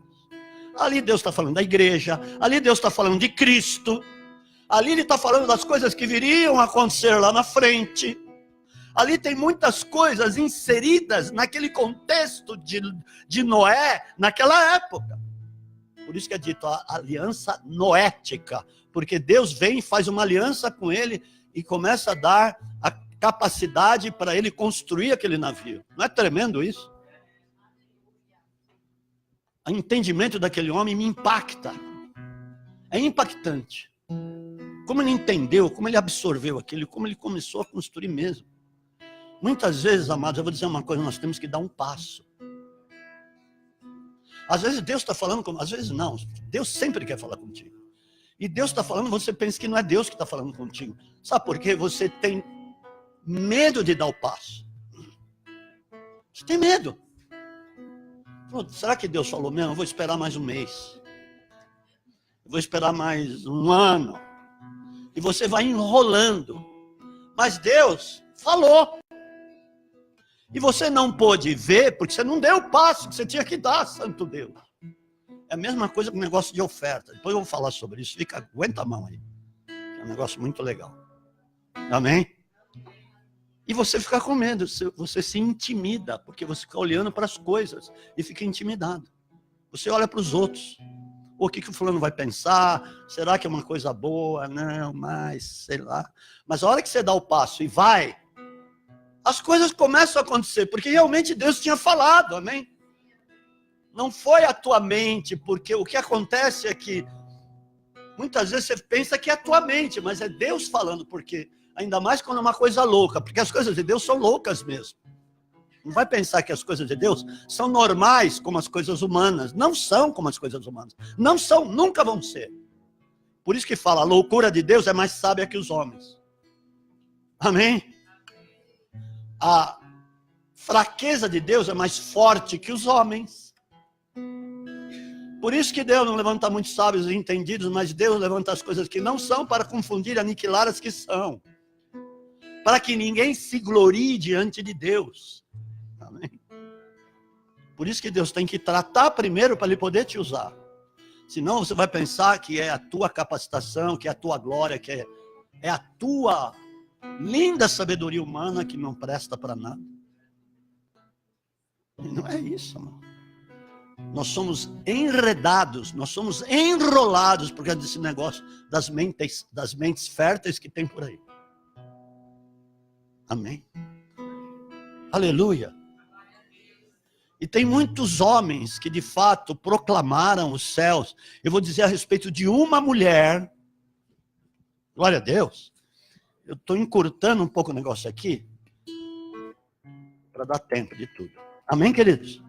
A: Ali Deus está falando da igreja, ali Deus está falando de Cristo, ali Ele está falando das coisas que viriam a acontecer lá na frente. Ali tem muitas coisas inseridas naquele contexto de Noé, naquela época. Por isso que é dito a aliança noética, porque Deus vem e faz uma aliança com ele e começa a dar a capacidade para ele construir aquele navio. Não é tremendo isso? O entendimento daquele homem me impacta. É impactante. Como ele entendeu, como ele absorveu aquilo, como ele começou a construir mesmo. Muitas vezes, amados, eu vou dizer uma coisa, nós temos que dar um passo. Às vezes Deus está falando, às vezes não. Deus sempre quer falar contigo. E Deus está falando, você pensa que não é Deus que está falando contigo. Sabe por quê? Você tem medo de dar o passo. Você tem medo. Será que Deus falou mesmo? Eu vou esperar mais 1 mês. Eu vou esperar mais 1 ano. E você vai enrolando. Mas Deus falou. E você não pôde ver, porque você não deu o passo que você tinha que dar, santo Deus. É a mesma coisa com o negócio de oferta. Depois eu vou falar sobre isso. Aguenta a mão aí. É um negócio muito legal. Amém? E você fica com medo, você se intimida, porque você fica olhando para as coisas e fica intimidado. Você olha para os outros. O que o fulano vai pensar? Será que é uma coisa boa? Não, mas sei lá. Mas a hora que você dá o passo e vai, as coisas começam a acontecer, porque realmente Deus tinha falado, amém? Não foi a tua mente, porque o que acontece é que muitas vezes você pensa que é a tua mente, mas é Deus falando, porque ainda mais quando é uma coisa louca, porque as coisas de Deus são loucas mesmo. Não vai pensar que as coisas de Deus são normais como as coisas humanas. Não são como as coisas humanas. Não são, nunca vão ser. Por isso que fala, a loucura de Deus é mais sábia que os homens. Amém? a fraqueza de Deus é mais forte que os homens. Por isso que Deus não levanta muitos sábios e entendidos, mas Deus levanta as coisas que não são para confundir e aniquilar as que são. Para que ninguém se glorie diante de Deus. Amém? Por isso que Deus tem que tratar primeiro para Ele poder te usar. Senão você vai pensar que é a tua capacitação, que é a tua glória, que é a tua linda sabedoria humana que não presta para nada. E não é isso, mano. Nós somos enredados, nós somos enrolados por causa desse negócio das mentes férteis que tem por aí. Amém? Aleluia. E tem muitos homens que de fato proclamaram os céus. Eu vou dizer a respeito de uma mulher. Glória a Deus. Eu estou encurtando um pouco o negócio aqui para dar tempo de tudo. Amém, queridos?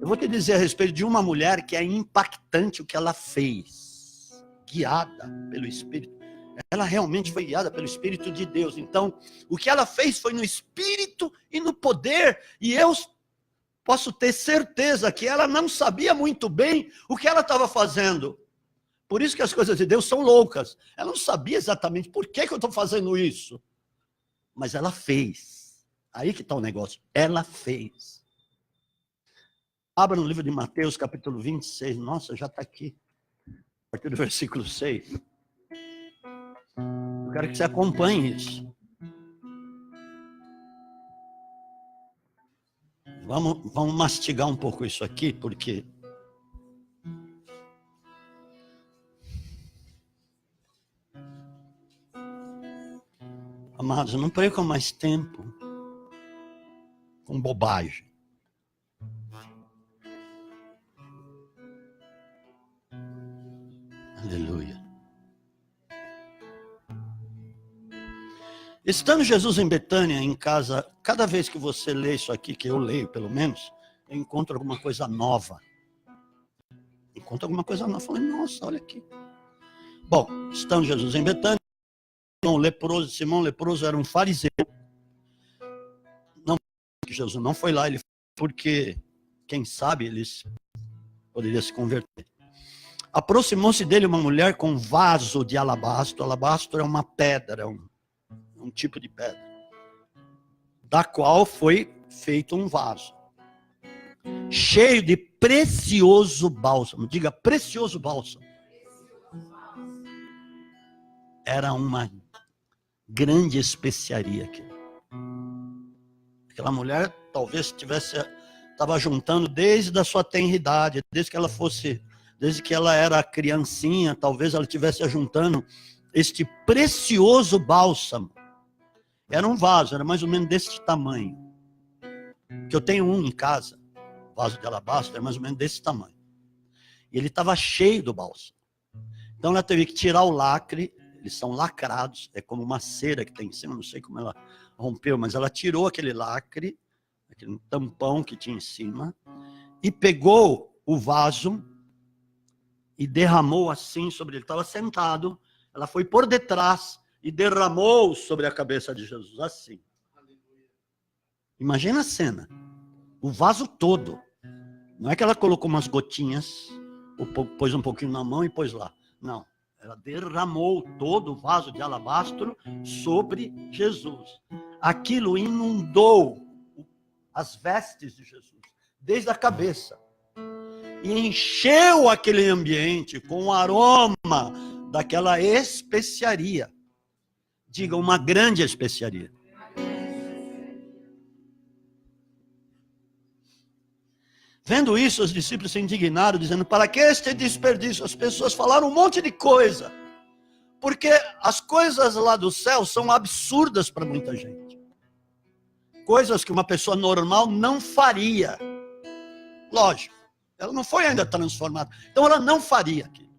A: Eu vou te dizer a respeito de uma mulher que é impactante o que ela fez, guiada pelo Espírito. Ela realmente foi guiada pelo Espírito de Deus. Então, o que ela fez foi no Espírito e no poder. E eu posso ter certeza que ela não sabia muito bem o que ela estava fazendo. Por isso que as coisas de Deus são loucas. Ela não sabia exatamente por que eu estou fazendo isso. Mas ela fez. Aí que está o negócio. Ela fez. Abra no livro de Mateus, capítulo 26. Nossa, já está aqui. A partir do versículo 6. Eu quero que você acompanhe isso. Vamos mastigar um pouco isso aqui, porque... Amados, não percam mais tempo com bobagem. Aleluia. Estando Jesus em Betânia, em casa, cada vez que você lê isso aqui, que eu leio pelo menos, eu encontro alguma coisa nova. Encontro alguma coisa nova. Falei, nossa, olha aqui. Bom, estando Jesus em Betânia, Simão leproso era um fariseu. Não, que Jesus não foi lá, ele foi porque, quem sabe, ele poderia se converter. Aproximou-se dele uma mulher com um vaso de alabastro. Alabastro é uma pedra, um tipo de pedra, da qual foi feito um vaso, cheio de precioso bálsamo. Diga, precioso bálsamo. Era uma grande especiaria aqui. Aquela mulher talvez estava juntando desde a sua tenridade, desde que ela era criancinha, talvez ela estivesse juntando este precioso bálsamo. Era um vaso, era mais ou menos desse tamanho. Que eu tenho um em casa, vaso de alabastro, é mais ou menos desse tamanho. E ele estava cheio do bálsamo. Então ela teve que tirar o lacre, eles são lacrados, é como uma cera que tem em cima, não sei como ela rompeu, mas ela tirou aquele lacre, aquele tampão que tinha em cima, e pegou o vaso e derramou assim sobre ele. Estava sentado, ela foi por detrás e derramou sobre a cabeça de Jesus, assim. Imagina a cena. O vaso todo. Não é que ela colocou umas gotinhas, ou pôs um pouquinho na mão e pôs lá. Não. Ela derramou todo o vaso de alabastro sobre Jesus. Aquilo inundou as vestes de Jesus, desde a cabeça. E encheu aquele ambiente com o aroma daquela especiaria. Diga, uma grande especiaria. Vendo isso, os discípulos se indignaram, dizendo, para que este desperdício? As pessoas falaram um monte de coisa. Porque as coisas lá do céu são absurdas para muita gente. Coisas que uma pessoa normal não faria. Lógico, ela não foi ainda transformada. Então ela não faria aquilo.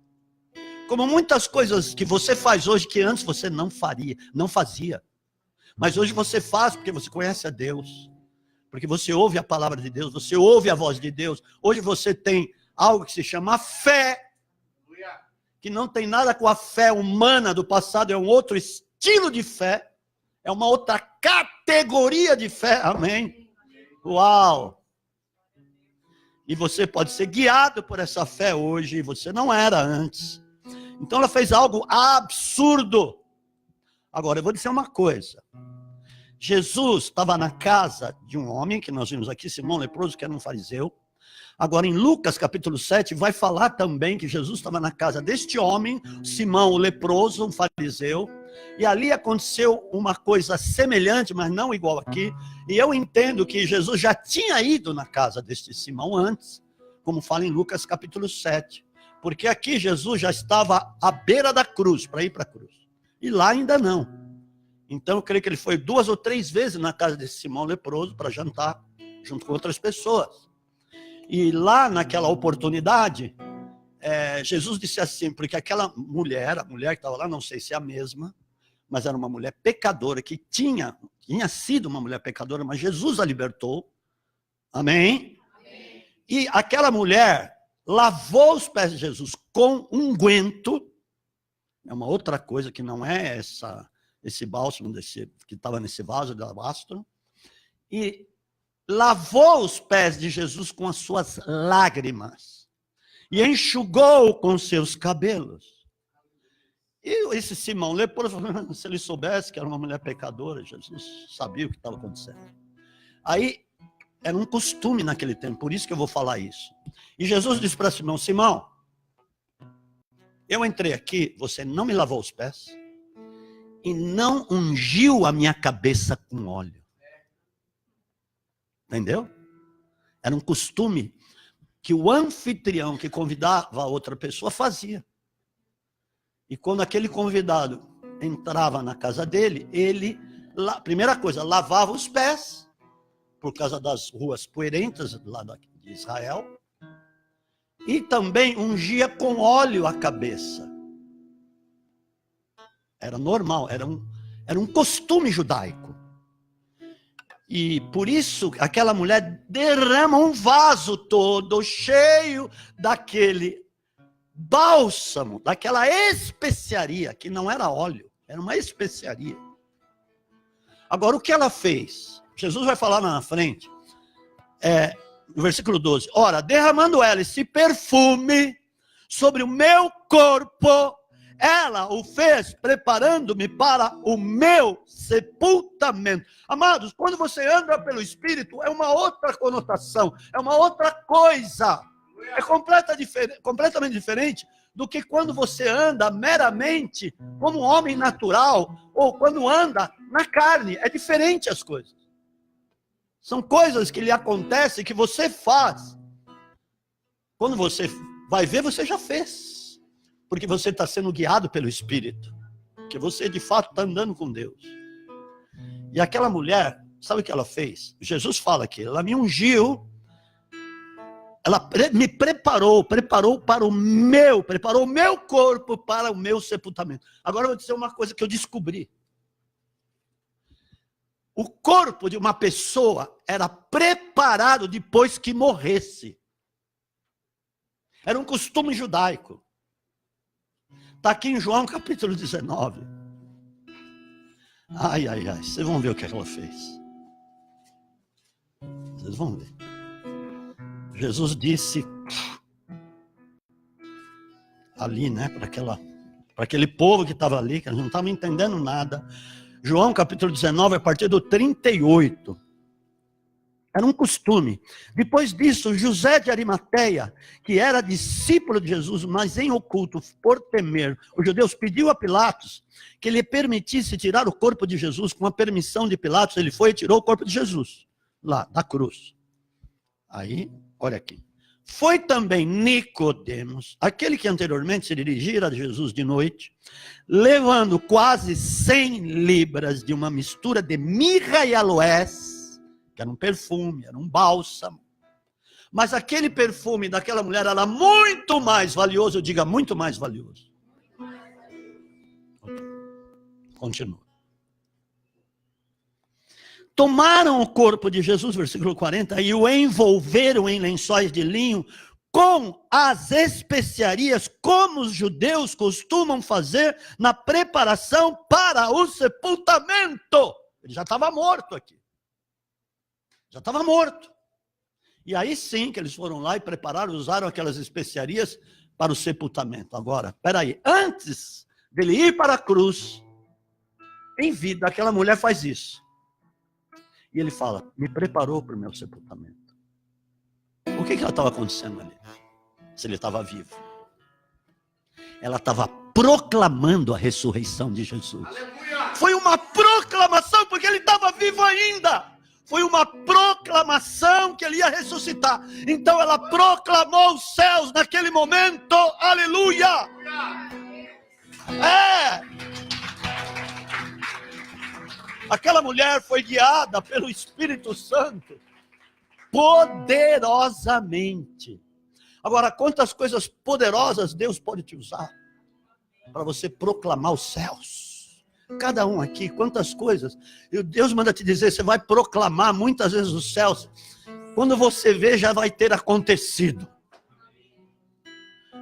A: Como muitas coisas que você faz hoje que antes você não faria, não fazia. Mas hoje você faz porque você conhece a Deus. Porque você ouve a palavra de Deus, você ouve a voz de Deus. Hoje você tem algo que se chama fé. Que não tem nada com a fé humana do passado, é um outro estilo de fé. É uma outra categoria categoria de fé. Amém? Uau! E você pode ser guiado por essa fé hoje, e você não era antes. Então ela fez algo absurdo. Agora, eu vou dizer uma coisa. Jesus estava na casa de um homem, que nós vimos aqui, Simão leproso, que era um fariseu. Agora, em Lucas, capítulo 7, vai falar também que Jesus estava na casa deste homem, Simão, o leproso, um fariseu. E ali aconteceu uma coisa semelhante, mas não igual aqui. E eu entendo que Jesus já tinha ido na casa deste Simão antes, como fala em Lucas, capítulo 7. Porque aqui Jesus já estava à beira da cruz, para ir para a cruz. E lá ainda não. Então, eu creio que ele foi 2 ou 3 vezes na casa desse Simão leproso para jantar, junto com outras pessoas. E lá, naquela oportunidade, Jesus disse assim, porque aquela mulher, a mulher que estava lá, não sei se é a mesma, mas era uma mulher pecadora, que tinha sido uma mulher pecadora, mas Jesus a libertou. Amém? Amém. E aquela mulher lavou os pés de Jesus com unguento. É uma outra coisa que não é esse bálsamo que estava nesse vaso de alabastro, e lavou os pés de Jesus com as suas lágrimas, e enxugou com seus cabelos. E esse Simão leproso, se ele soubesse que era uma mulher pecadora, Jesus sabia o que estava acontecendo. Aí, era um costume naquele tempo, por isso que eu vou falar isso. E Jesus disse para Simão, Simão, eu entrei aqui, você não me lavou os pés, e não ungiu a minha cabeça com óleo. Entendeu? Era um costume que o anfitrião que convidava a outra pessoa fazia. E quando aquele convidado entrava na casa dele, ele, primeira coisa, lavava os pés, por causa das ruas poeirentas lá de Israel, e também ungia com óleo a cabeça. Era normal, era um costume judaico. E por isso, aquela mulher derrama um vaso todo cheio daquele bálsamo, daquela especiaria, que não era óleo, era uma especiaria. Agora, o que ela fez? Jesus vai falar lá na frente, no versículo 12. Ora, derramando ela esse perfume sobre o meu corpo, ela o fez preparando-me para o meu sepultamento. Amados, quando você anda pelo Espírito, é uma outra conotação, é uma outra coisa. É completamente diferente do que quando você anda meramente como um homem natural, ou quando anda na carne. É diferente as coisas. São coisas que lhe acontecem, que você faz. Quando você vai ver, você já fez. Porque você está sendo guiado pelo Espírito. Porque você, de fato, está andando com Deus. E aquela mulher, sabe o que ela fez? Jesus fala aqui, ela me ungiu, ela me preparou para preparou o meu corpo para o meu sepultamento. Agora eu vou dizer uma coisa que eu descobri. O corpo de uma pessoa era preparado depois que morresse. Era um costume judaico. Está aqui em João capítulo 19. Ai, vocês vão ver o que ela fez. Vocês vão ver. Jesus disse ali, né, para aquele povo que estava ali, que eles não estavam entendendo nada. João capítulo 19, a partir do 38. Era um costume. Depois disso, José de Arimateia, que era discípulo de Jesus, mas em oculto, por temer os judeus, pediu a Pilatos que lhe permitisse tirar o corpo de Jesus. Com a permissão de Pilatos, ele foi e tirou o corpo de Jesus, lá, da cruz. Aí, olha aqui. Foi também Nicodemos, aquele que anteriormente se dirigira a Jesus de noite, levando quase 100 libras de uma mistura de mirra e aloés, que era um perfume, era um bálsamo. Mas aquele perfume daquela mulher era muito mais valioso, eu diga muito mais valioso. Continua. Tomaram o corpo de Jesus, versículo 40, e o envolveram em lençóis de linho com as especiarias, como os judeus costumam fazer na preparação para o sepultamento. Ele já estava morto aqui. Já estava morto. E aí sim que eles foram lá e prepararam, usaram aquelas especiarias para o sepultamento. Agora, espera aí, antes dele ir para a cruz, em vida, aquela mulher faz isso. E ele fala, me preparou para o meu sepultamento. O que ela estava acontecendo ali? Se ele estava vivo. Ela estava proclamando a ressurreição de Jesus. Aleluia! Foi uma proclamação, porque ele estava vivo ainda. Foi uma proclamação que ele ia ressuscitar. Então ela proclamou os céus naquele momento. Aleluia! Aquela mulher foi guiada pelo Espírito Santo poderosamente. Agora, quantas coisas poderosas Deus pode te usar para você proclamar os céus? Cada um aqui, quantas coisas. E Deus manda te dizer, você vai proclamar muitas vezes os céus. Quando você vê, já vai ter acontecido.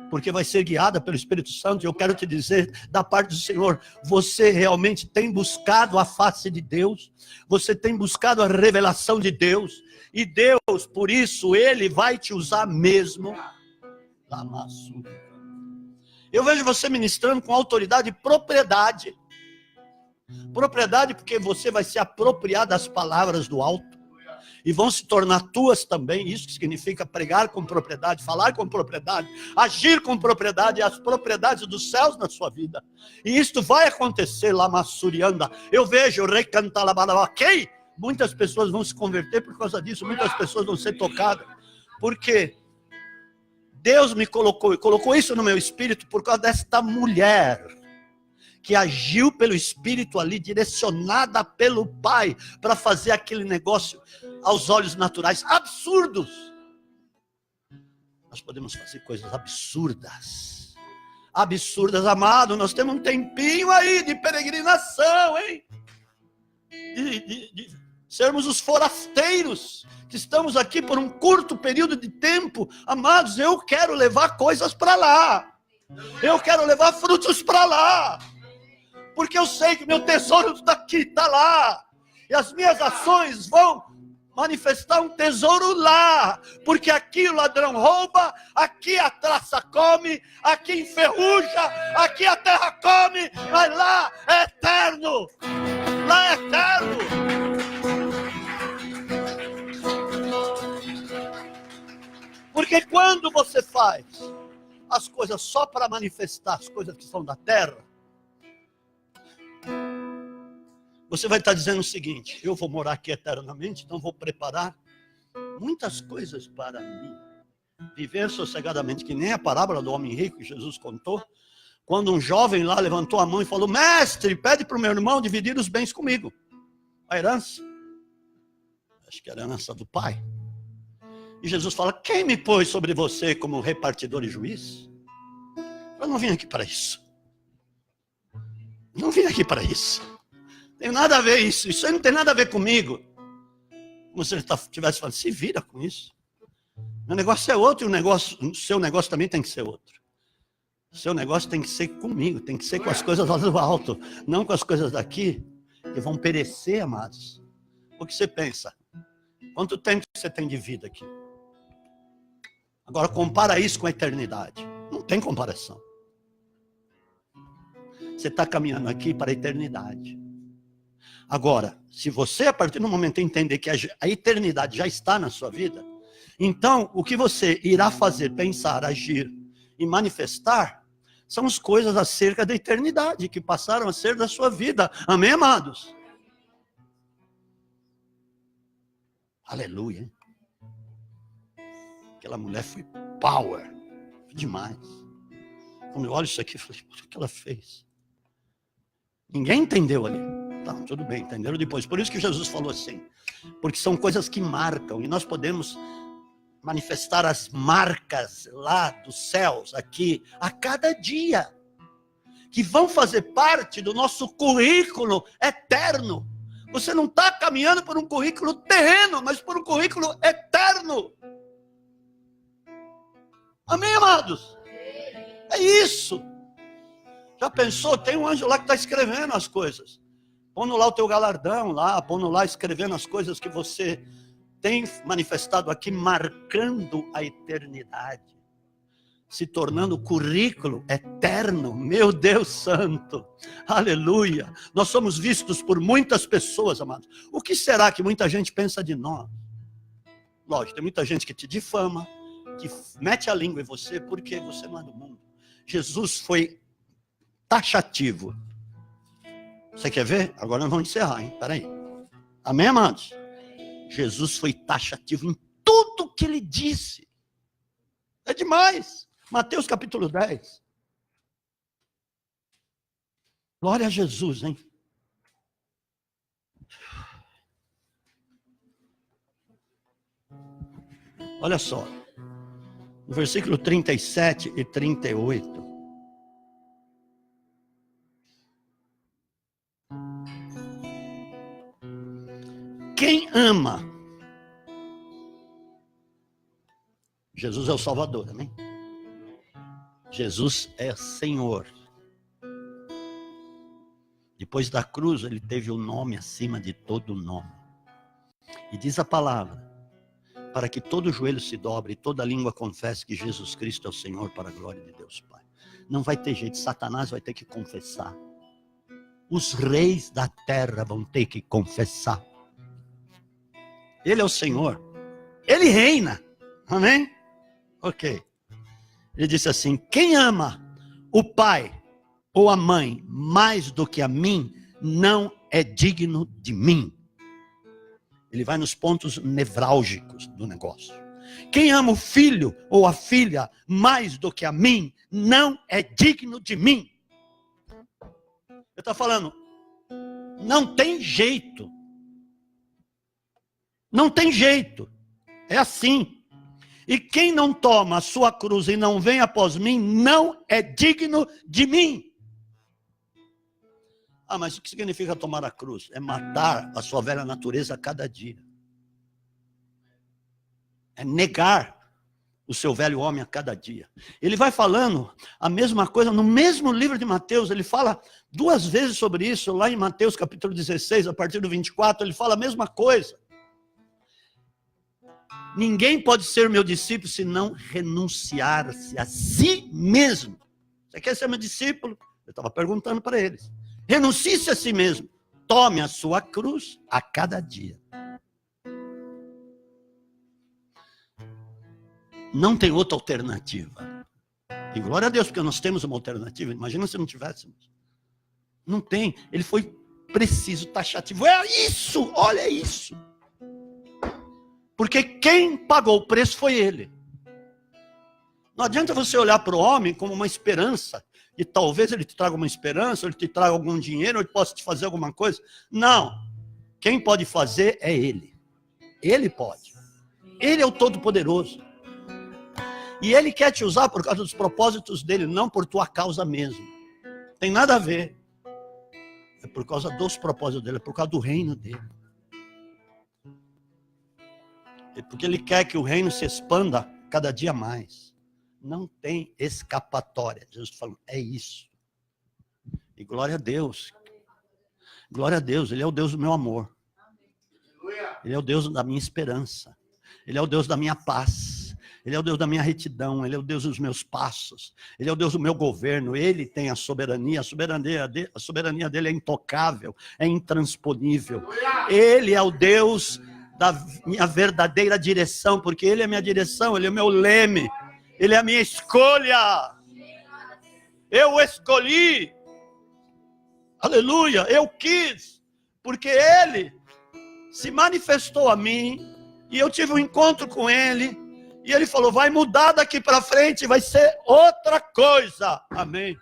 A: Porque vai ser guiada pelo Espírito Santo. E eu quero te dizer, da parte do Senhor, você realmente tem buscado a face de Deus. Você tem buscado a revelação de Deus. E Deus, por isso, Ele vai te usar mesmo. Eu vejo você ministrando com autoridade e propriedade. Propriedade porque você vai se apropriar das palavras do alto. E vão se tornar tuas também. Isso significa pregar com propriedade, falar com propriedade, agir com propriedade, e as propriedades dos céus na sua vida. E isto vai acontecer lá, Massurianda. Eu vejo, ok? Muitas pessoas vão se converter por causa disso, muitas pessoas vão ser tocadas. Porque Deus me colocou isso no meu espírito por causa desta mulher que agiu pelo Espírito ali, direcionada pelo Pai, para fazer aquele negócio aos olhos naturais, absurdos. Nós podemos fazer coisas absurdas. Absurdas, amado, nós temos um tempinho aí de peregrinação, hein? De sermos os forasteiros, que estamos aqui por um curto período de tempo. Amados, eu quero levar coisas para lá. Eu quero levar frutos para lá. Porque eu sei que meu tesouro está lá. E as minhas ações vão manifestar um tesouro lá. Porque aqui o ladrão rouba, aqui a traça come, aqui enferruja, aqui a terra come, mas lá é eterno. Lá é eterno. Porque quando você faz as coisas só para manifestar as coisas que são da terra, você vai estar dizendo o seguinte: eu vou morar aqui eternamente, então vou preparar muitas coisas para mim. Viver sossegadamente, que nem a parábola do homem rico que Jesus contou, quando um jovem lá levantou a mão e falou: mestre, pede para o meu irmão dividir os bens comigo. A herança. Acho que era a herança do pai. E Jesus fala: quem me pôs sobre você como repartidor e juiz? Eu não vim aqui para isso. Não vim aqui para isso. Tem nada a ver isso. Isso aí não tem nada a ver comigo. Como se ele estivesse falando: se vira com isso. Meu negócio é outro e o seu negócio também tem que ser outro. O seu negócio tem que ser comigo, tem que ser com as coisas lá do alto, não com as coisas daqui, que vão perecer, amados. O que você pensa? Quanto tempo você tem de vida aqui? Agora compara isso com a eternidade. Não tem comparação. Você está caminhando aqui para a eternidade. Agora, se você a partir do momento entender que a eternidade já está na sua vida, então o que você irá fazer, pensar, agir e manifestar são as coisas acerca da eternidade que passaram a ser da sua vida. Amém, amados? Aleluia. Aquela mulher foi power. Foi demais. Quando eu olho isso aqui, eu falei: o que ela fez? Ninguém entendeu ali. Tá, tudo bem, entenderam depois. Por isso que Jesus falou assim. Porque são coisas que marcam. E nós podemos manifestar as marcas lá dos céus, aqui, a cada dia. Que vão fazer parte do nosso currículo eterno. Você não está caminhando por um currículo terreno, mas por um currículo eterno. Amém, amados? É isso. Já pensou? Tem um anjo lá que está escrevendo as coisas. pondo lá o teu galardão, lá, pondo lá, escrevendo as coisas que você tem manifestado aqui, marcando a eternidade, se tornando currículo eterno. Meu Deus santo, aleluia. Nós somos vistos por muitas pessoas, amados. O que será que muita gente pensa de nós? Lógico, tem muita gente que te difama, que mete a língua em você, porque você não é do mundo. Jesus foi taxativo. Você quer ver? Agora nós vamos encerrar, hein? Peraí. Amém, amados? Jesus foi taxativo em tudo que ele disse. É demais. Mateus capítulo 10. Glória a Jesus, hein? Olha só. No versículo 37 e 38. Quem ama? Jesus é o Salvador, amém? Jesus é Senhor. Depois da cruz, ele teve o nome acima de todo nome. E diz a palavra, para que todo joelho se dobre e toda língua confesse que Jesus Cristo é o Senhor, para a glória de Deus Pai. Não vai ter jeito, Satanás vai ter que confessar. Os reis da terra vão ter que confessar. Ele é o Senhor. Ele reina. Amém? Ok. Ele disse assim, quem ama o pai ou a mãe mais do que a mim, não é digno de mim. Ele vai nos pontos nevrálgicos do negócio. Quem ama o filho ou a filha mais do que a mim, não é digno de mim. Ele está falando, não tem jeito. Não tem jeito. É assim. E quem não toma a sua cruz e não vem após mim, não é digno de mim. Ah, mas o que significa tomar a cruz? É matar a sua velha natureza a cada dia. É negar o seu velho homem a cada dia. Ele vai falando a mesma coisa, no mesmo livro de Mateus, ele fala 2 vezes sobre isso, lá em Mateus capítulo 16, a partir do 24, ele fala a mesma coisa. Ninguém pode ser meu discípulo se não renunciar-se a si mesmo. Você quer ser meu discípulo? Eu estava perguntando para eles. Renuncie-se a si mesmo. Tome a sua cruz a cada dia. Não tem outra alternativa. E glória a Deus, porque nós temos uma alternativa. Imagina se não tivéssemos. Não tem. Ele foi preciso, taxativo. É isso, olha isso. Porque quem pagou o preço foi ele. Não adianta você olhar para o homem como uma esperança, e talvez ele te traga uma esperança, ele te traga algum dinheiro, ele possa te fazer alguma coisa. Não. Quem pode fazer é ele. Ele pode. Ele é o Todo-Poderoso. E ele quer te usar por causa dos propósitos dele, não por tua causa mesmo. Tem nada a ver. É por causa dos propósitos dele, é por causa do reino dele. Porque ele quer que o reino se expanda cada dia mais. Não tem escapatória. Jesus está falando, é isso. E glória a Deus. Glória a Deus, ele é o Deus do meu amor. Ele é o Deus da minha esperança. Ele é o Deus da minha paz. Ele é o Deus da minha retidão. Ele é o Deus dos meus passos. Ele é o Deus do meu governo. Ele tem a soberania. A soberania dele é intocável, é intransponível. Ele é o Deus da minha verdadeira direção, porque ele é a minha direção, ele é o meu leme, ele é a minha escolha. Eu o escolhi. Aleluia, eu quis, porque ele se manifestou a mim, e eu tive um encontro com ele, e ele falou, vai mudar daqui para frente, vai ser outra coisa. Amém.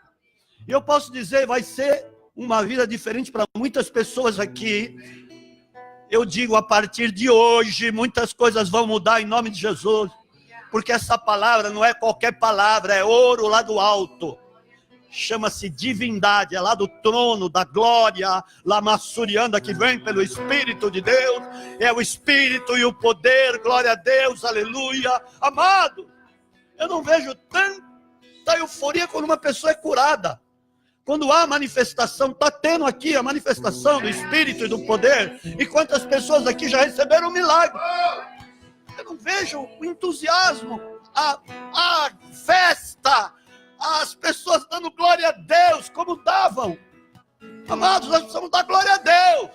A: E eu posso dizer, vai ser uma vida diferente para muitas pessoas aqui. Eu digo, a partir de hoje, muitas coisas vão mudar em nome de Jesus. Porque essa palavra não é qualquer palavra, é ouro lá do alto. Chama-se divindade, é lá do trono, da glória, lamassurianda, que vem pelo Espírito de Deus. É o Espírito e o poder, glória a Deus, aleluia. Amado, eu não vejo tanta euforia quando uma pessoa é curada. Quando há manifestação, está tendo aqui a manifestação do Espírito e do poder. E quantas pessoas aqui já receberam um milagre? Eu não vejo o entusiasmo, a festa, as pessoas dando glória a Deus, como davam. Amados, nós precisamos dar glória a Deus.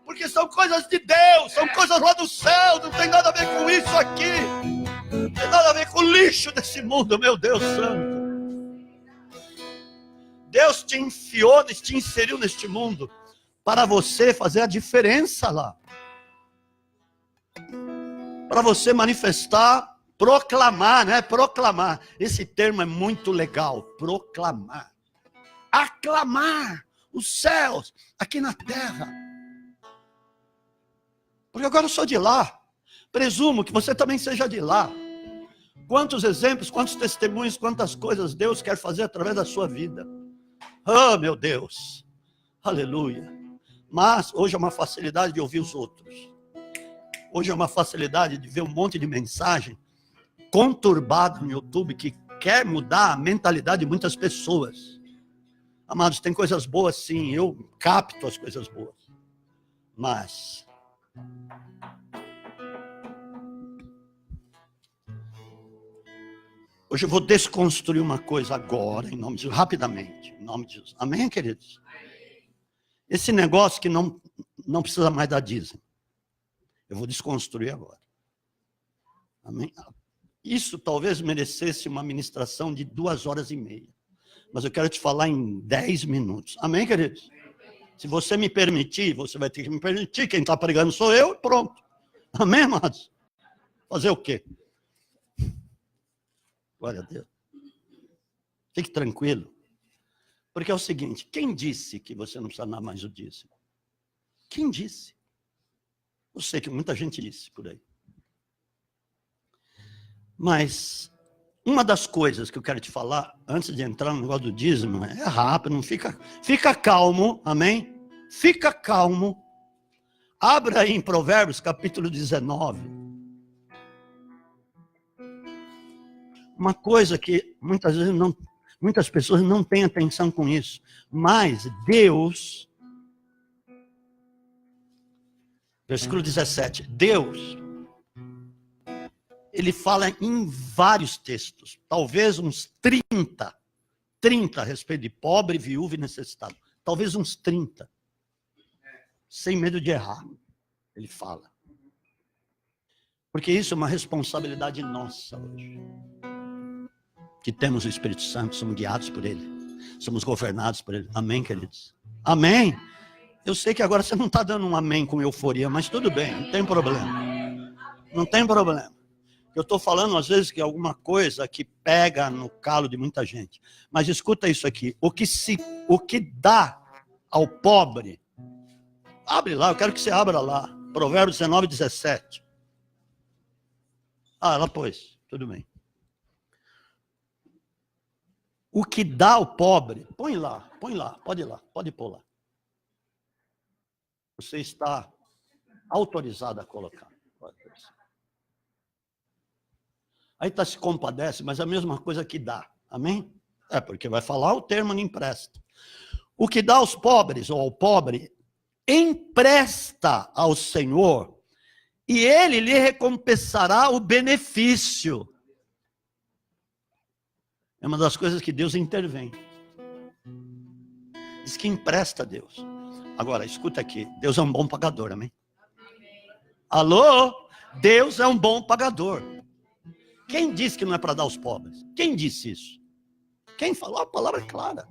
A: Porque são coisas de Deus, são coisas lá do céu, não tem nada a ver com isso aqui. Não tem nada a ver com o lixo desse mundo, meu Deus santo. Deus te enfiou, te inseriu neste mundo para você fazer a diferença lá. Para você manifestar, proclamar, né? Proclamar. Esse termo é muito legal, proclamar. Aclamar os céus aqui na terra. Porque agora eu sou de lá. Presumo que você também seja de lá. Quantos exemplos, quantos testemunhos, quantas coisas Deus quer fazer através da sua vida. Oh, meu Deus. Aleluia. Mas hoje é uma facilidade de ouvir os outros. Hoje é uma facilidade de ver um monte de mensagem conturbada no YouTube que quer mudar a mentalidade de muitas pessoas. Amados, tem coisas boas sim, eu capto as coisas boas. Mas hoje eu vou desconstruir uma coisa agora, em nome de Jesus, rapidamente, em nome de Jesus. Amém, queridos? Esse negócio que não precisa mais da dízimo. Eu vou desconstruir agora. Amém? Isso talvez merecesse uma ministração de 2h30. Mas eu quero te falar em 10 minutos. Amém, queridos? Se você me permitir, você vai ter que me permitir. Quem está pregando sou eu e pronto. Amém, amados? Fazer o quê? Glória a Deus. Fique tranquilo. Porque é o seguinte, quem disse que você não precisa dar mais o dízimo? Quem disse? Eu sei que muita gente disse por aí. Mas uma das coisas que eu quero te falar, antes de entrar no negócio do dízimo, é rápido, não fica calmo, amém? Fica calmo. Abra aí em Provérbios, capítulo 19. Uma coisa que muitas pessoas não têm atenção com isso, mas Deus, versículo 17, Deus, ele fala em vários textos, talvez uns 30 a respeito de pobre, viúva e necessitado, talvez uns 30, sem medo de errar, ele fala. Porque isso é uma responsabilidade nossa hoje. Que temos o Espírito Santo, somos guiados por Ele, somos governados por Ele. Amém, queridos? Amém? Eu sei que agora você não está dando um amém com euforia, mas tudo bem, não tem problema. Não tem problema. Eu estou falando às vezes que é alguma coisa que pega no calo de muita gente. Mas escuta isso aqui, o que dá ao pobre, abre lá, eu quero que você abra lá, Provérbios 19, 17. Ah, ela pôs, tudo bem. O que dá ao pobre, põe lá, pode ir lá, pode pôr lá. Você está autorizado a colocar. Aí está se compadece, mas é a mesma coisa que dá, amém? É, porque vai falar o termo não empresta. O que dá aos pobres, ou ao pobre, empresta ao Senhor, e Ele lhe recompensará o benefício. É uma das coisas que Deus intervém. Diz que empresta a Deus. Agora, escuta aqui. Deus é um bom pagador, amém? Alô? Deus é um bom pagador. Quem disse que não é para dar aos pobres? Quem disse isso? Quem falou? A palavra é clara.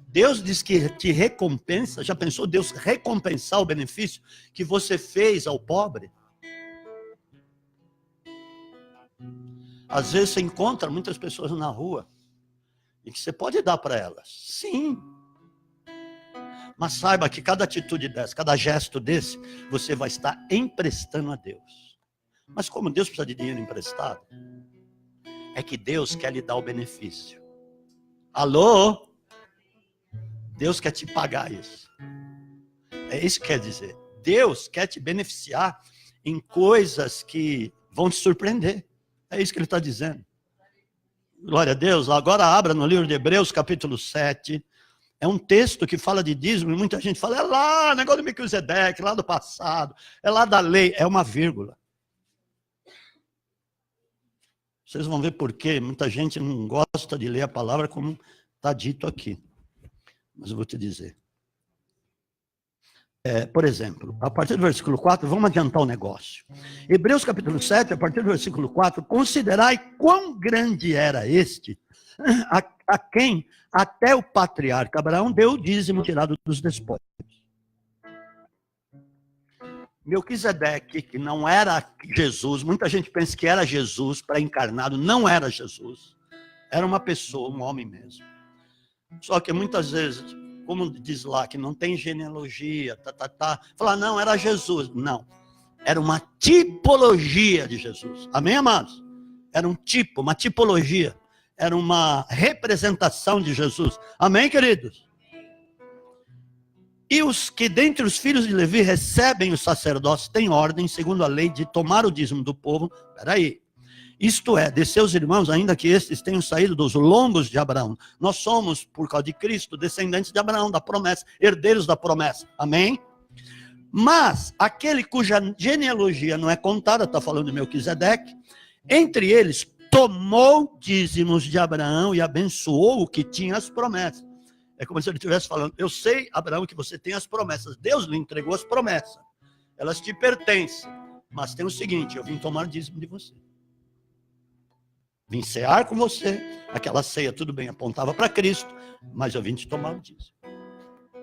A: Deus diz que te recompensa. Já pensou Deus recompensar o benefício que você fez ao pobre? Às vezes você encontra muitas pessoas na rua e que você pode dar para elas. Sim. Mas saiba que cada atitude dessa, cada gesto desse, você vai estar emprestando a Deus. Mas como Deus precisa de dinheiro emprestado, é que Deus quer lhe dar o benefício. Alô? Deus quer te pagar isso. É isso que quer dizer. Deus quer te beneficiar em coisas que vão te surpreender. É isso que ele está dizendo. Glória a Deus. Agora abra no livro de Hebreus, capítulo 7. É um texto que fala de dízimo e muita gente fala, é lá, negócio do Melquisedeque, lá do passado, é lá da lei. É uma vírgula. Vocês vão ver por quê. Muita gente não gosta de ler a palavra como está dito aqui. Mas eu vou te dizer. Por exemplo, a partir do versículo 4, vamos adiantar o negócio. Hebreus capítulo 7, a partir do versículo 4, considerai quão grande era este, a quem até o patriarca Abraão deu o dízimo tirado dos despojos. Melquisedeque, que não era Jesus, muita gente pensa que era Jesus pré-encarnado, não era Jesus. Era uma pessoa, um homem mesmo. Só que muitas vezes, como diz lá, que não tem genealogia, fala, não, era Jesus. Não, era uma tipologia de Jesus. Amém, amados? Era um tipo, uma tipologia. Era uma representação de Jesus. Amém, queridos? E os que dentre os filhos de Levi recebem o sacerdócio têm ordem, segundo a lei, de tomar o dízimo do povo. Peraí. Isto é, de seus irmãos, ainda que estes tenham saído dos lombos de Abraão. Nós somos, por causa de Cristo, descendentes de Abraão, da promessa, herdeiros da promessa. Amém? Mas aquele cuja genealogia não é contada, está falando de Melquisedeque, entre eles tomou dízimos de Abraão e abençoou o que tinha as promessas. É como se ele estivesse falando, eu sei, Abraão, que você tem as promessas. Deus lhe entregou as promessas. Elas te pertencem. Mas tem o seguinte, eu vim tomar dízimo de você. Vim cear com você. Aquela ceia, tudo bem, apontava para Cristo. Mas eu vim te tomar o dízimo.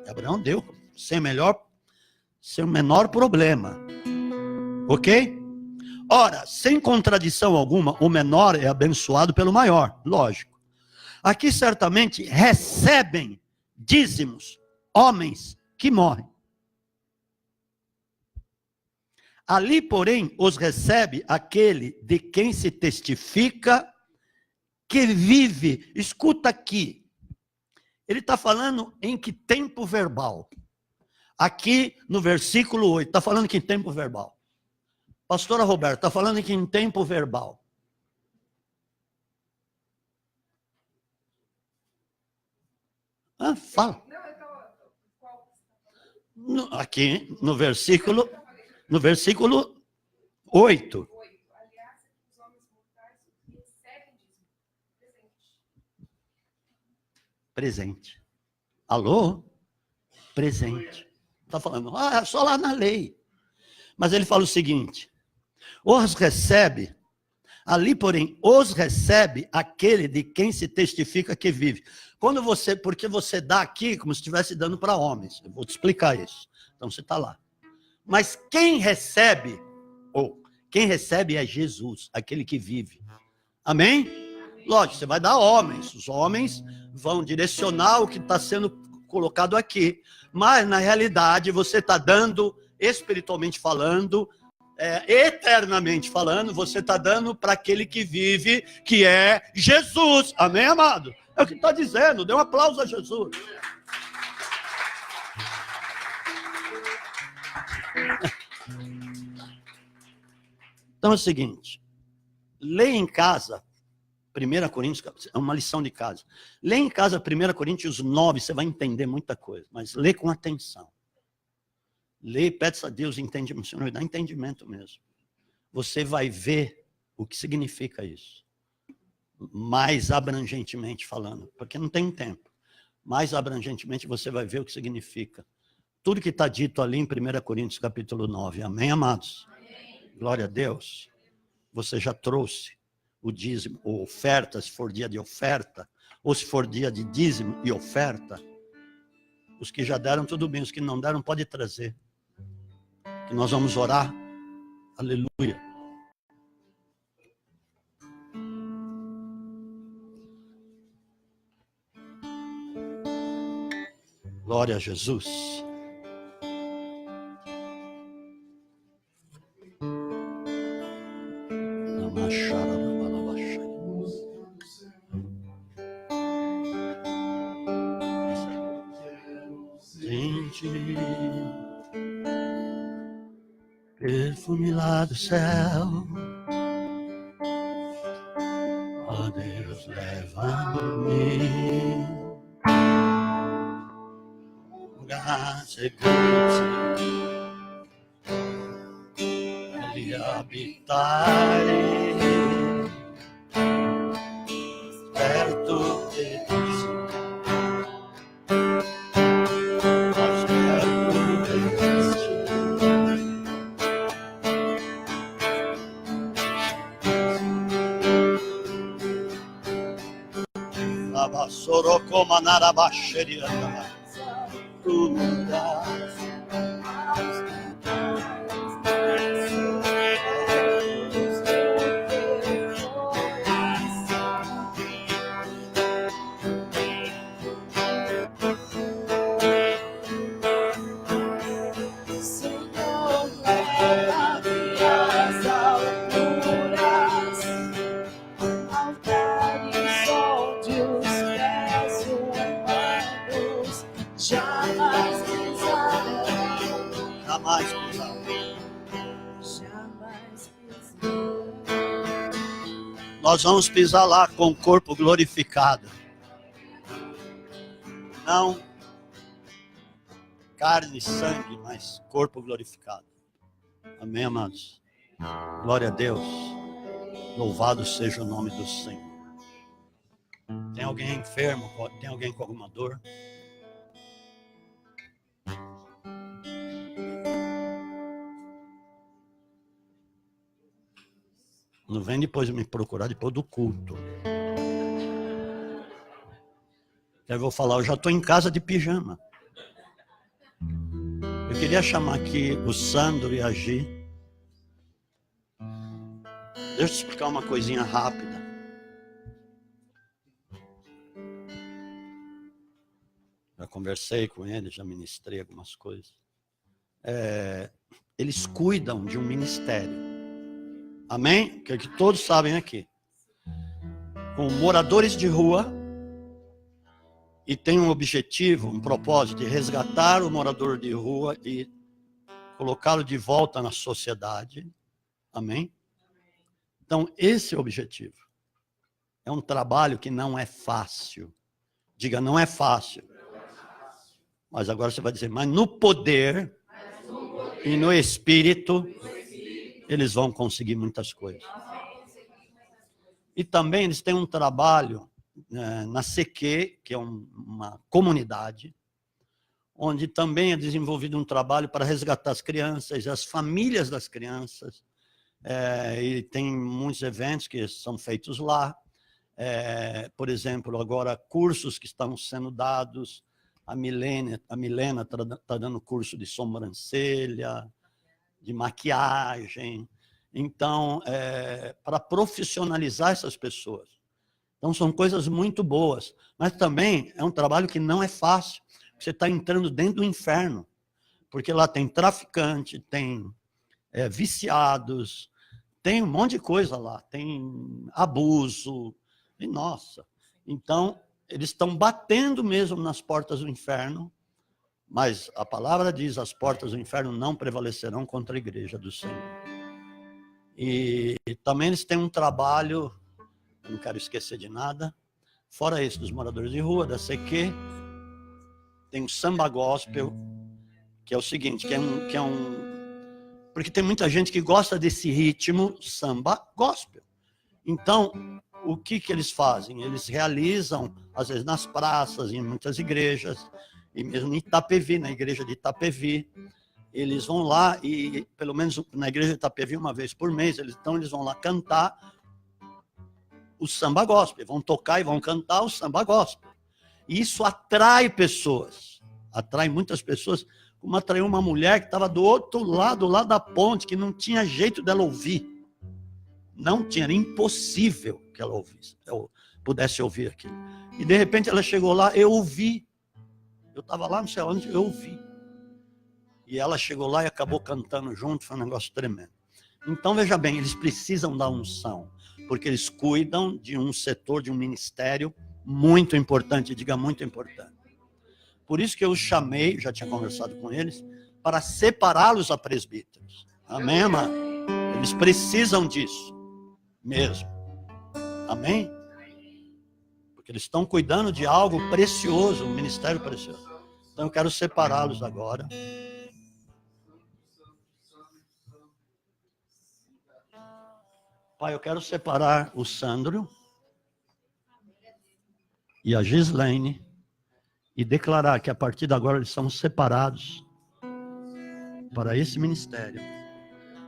A: E Abraão deu, sem o menor problema. Ok? Ora, sem contradição alguma, o menor é abençoado pelo maior. Lógico. Aqui certamente recebem dízimos homens que morrem. Ali, porém, os recebe aquele de quem se testifica que vive. Escuta aqui. Ele está falando em que tempo verbal? Aqui no versículo 8, está falando que em tempo verbal. Pastora Roberta, está falando que em tempo verbal. Fala. Aqui no versículo 8. Presente. Alô? Presente. Está falando, só lá na lei. Mas ele fala o seguinte, os recebe, ali porém, os recebe aquele de quem se testifica que vive. Porque você dá aqui como se estivesse dando para homens. Eu vou te explicar isso. Então você está lá. Mas quem recebe é Jesus, aquele que vive. Amém? Lógico, você vai dar a homens. Os homens vão direcionar o que está sendo colocado aqui. Mas, na realidade, você está dando, espiritualmente falando, eternamente falando, você está dando para aquele que vive, que é Jesus. Amém, amado? É o que está dizendo. Dê um aplauso a Jesus. Então é o seguinte, leia em casa, 1 Coríntios, é uma lição de casa. Leia em casa 1 Coríntios 9, você vai entender muita coisa, mas lê com atenção. Lê e pede a Deus entendimento, Senhor, dá entendimento mesmo. Você vai ver o que significa isso. Mais abrangentemente falando, porque não tem tempo. Mais abrangentemente você vai ver o que significa. Tudo que está dito ali em 1 Coríntios capítulo 9. Amém, amados? Amém. Glória a Deus. Você já trouxe o dízimo, ou oferta, se for dia de oferta, ou se for dia de dízimo e oferta. Os que já deram, tudo bem. Os que não deram, pode trazer. Que nós vamos orar. Aleluia. Glória a Jesus. Perfume lá do céu, Ó Deus, leva-me lugar seguro, ali habitarei, perto de ti, mais perto de ti. Abassorocoma narabaxeriana.
C: Jamais pisarei,
A: Jamais pisar.
C: jamais pisarei.
A: Nós vamos pisar lá com o corpo glorificado. Não carne e sangue, mas corpo glorificado. Amém, amados? Glória a Deus. Louvado seja o nome do Senhor. Tem alguém enfermo? Tem alguém com alguma dor? Não vem depois me procurar depois do culto. Eu vou falar, eu já estou em casa de pijama. Eu queria chamar aqui o Sandro e a Gi. Deixa eu te explicar uma coisinha rápida. Já conversei com eles, já ministrei algumas coisas. Eles cuidam de um ministério. Amém? Que todos sabem aqui. Com moradores de rua. E tem um objetivo, um propósito de resgatar o morador de rua e colocá-lo de volta na sociedade. Amém? Então, esse é o objetivo. É um trabalho que não é fácil. Diga, não é fácil. Mas agora você vai dizer, mas no poder e no espírito, eles vão conseguir muitas coisas. E também eles têm um trabalho na CQ, que é uma comunidade, onde também é desenvolvido um trabalho para resgatar as crianças, as famílias das crianças, e tem muitos eventos que são feitos lá, por exemplo, agora cursos que estão sendo dados, a Milena está dando curso de sobrancelha, de maquiagem, então, para profissionalizar essas pessoas. Então, são coisas muito boas. Mas também é um trabalho que não é fácil. Você está entrando dentro do inferno. Porque lá tem traficante, tem viciados, tem um monte de coisa lá. Tem abuso. E, nossa. Então, eles estão batendo mesmo nas portas do inferno. Mas a palavra diz, as portas do inferno não prevalecerão contra a igreja do Senhor. E também eles têm um trabalho... Eu não quero esquecer de nada. Fora isso, dos moradores de rua, da CQ, tem o samba gospel, que é o seguinte, porque tem muita gente que gosta desse ritmo samba gospel. Então, o que eles fazem? Eles realizam, às vezes, nas praças, em muitas igrejas, e mesmo em Itapevi, na igreja de Itapevi, eles vão lá e, pelo menos na igreja de Itapevi, uma vez por mês, eles vão lá cantar o samba gospel, vão tocar e vão cantar o samba gospel. E isso atrai pessoas, atrai muitas pessoas, como atraiu uma mulher que estava do outro lado, lá da ponte, que não tinha jeito dela ouvir. Não tinha, era impossível que ela ouvisse, eu pudesse ouvir aquilo. E de repente ela chegou lá, eu ouvi. Eu estava lá, não sei onde, eu ouvi. E ela chegou lá e acabou cantando junto, foi um negócio tremendo. Então, veja bem, eles precisam da unção, porque eles cuidam de um setor, de um ministério muito importante, diga muito importante. Por isso que eu os chamei, já tinha conversado com eles, para separá-los a presbíteros. Amém, mano? Eles precisam disso mesmo. Amém? Porque eles estão cuidando de algo precioso, um ministério precioso. Então eu quero separá-los agora. Pai, eu quero separar o Sandro e a Gislaine e declarar que a partir de agora eles são separados para esse ministério,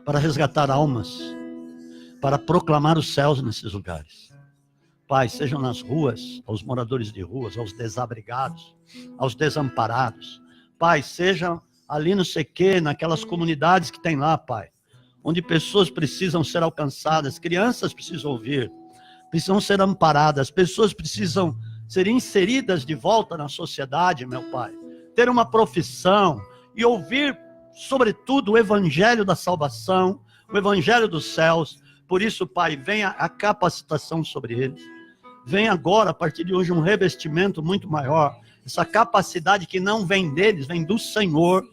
A: para resgatar almas, para proclamar os céus nesses lugares. Pai, sejam nas ruas, aos moradores de ruas, aos desabrigados, aos desamparados. Pai, sejam ali no CQ, naquelas comunidades que tem lá, Pai, onde pessoas precisam ser alcançadas, crianças precisam ouvir, precisam ser amparadas, pessoas precisam ser inseridas de volta na sociedade, meu Pai. Ter uma profissão e ouvir, sobretudo, o evangelho da salvação, o evangelho dos céus. Por isso, Pai, venha a capacitação sobre eles. Vem agora, a partir de hoje, um revestimento muito maior. Essa capacidade que não vem deles, vem do Senhor.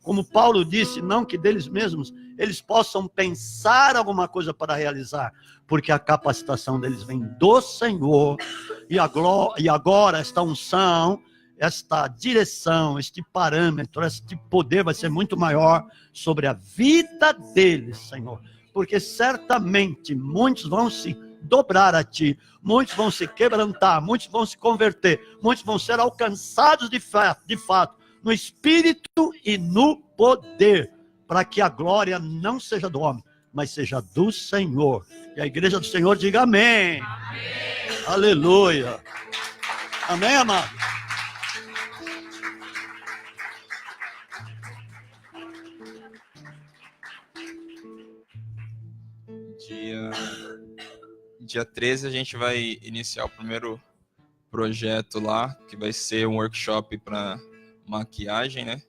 A: Como Paulo disse, não que deles mesmos eles possam pensar alguma coisa para realizar, porque a capacitação deles vem do Senhor. E agora esta unção, esta direção, este parâmetro, este poder vai ser muito maior sobre a vida deles, Senhor. Porque certamente muitos vão se dobrar a Ti, muitos vão se quebrantar, muitos vão se converter, muitos vão ser alcançados de fato, no Espírito e no poder, para que a glória não seja do homem, mas seja do Senhor. E a igreja do Senhor diga amém. Amém. Aleluia. Amém, amado?
D: Dia 13 a gente vai iniciar o primeiro projeto lá, que vai ser um workshop para maquiagem, né?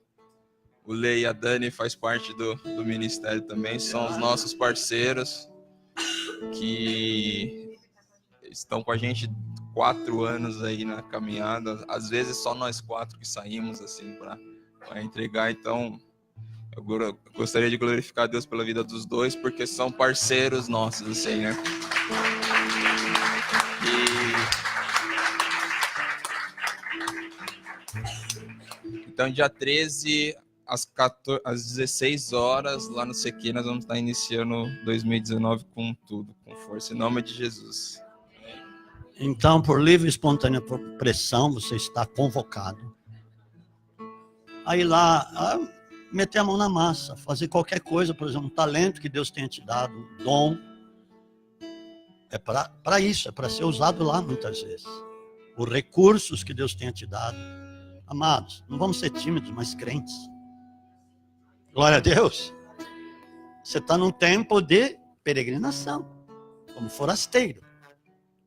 D: O Lê e a Dani faz parte do ministério também, são os nossos parceiros que estão com a gente 4 anos aí na caminhada. Às vezes só nós 4 que saímos assim para entregar. Então eu gostaria de glorificar a Deus pela vida dos dois, porque são parceiros nossos, assim, né? Então, dia 13, às 16 horas, lá no CQ, nós vamos estar iniciando 2019 com tudo, com força, em nome de Jesus.
A: Então, por livre e espontânea pressão, você está convocado. Aí lá, meter a mão na massa, fazer qualquer coisa, por exemplo, um talento que Deus tenha te dado, um dom. É para isso, é para ser usado lá muitas vezes. Os recursos que Deus tenha te dado. Amados, não vamos ser tímidos, mas crentes. Glória a Deus. Você está num tempo de peregrinação, como forasteiro.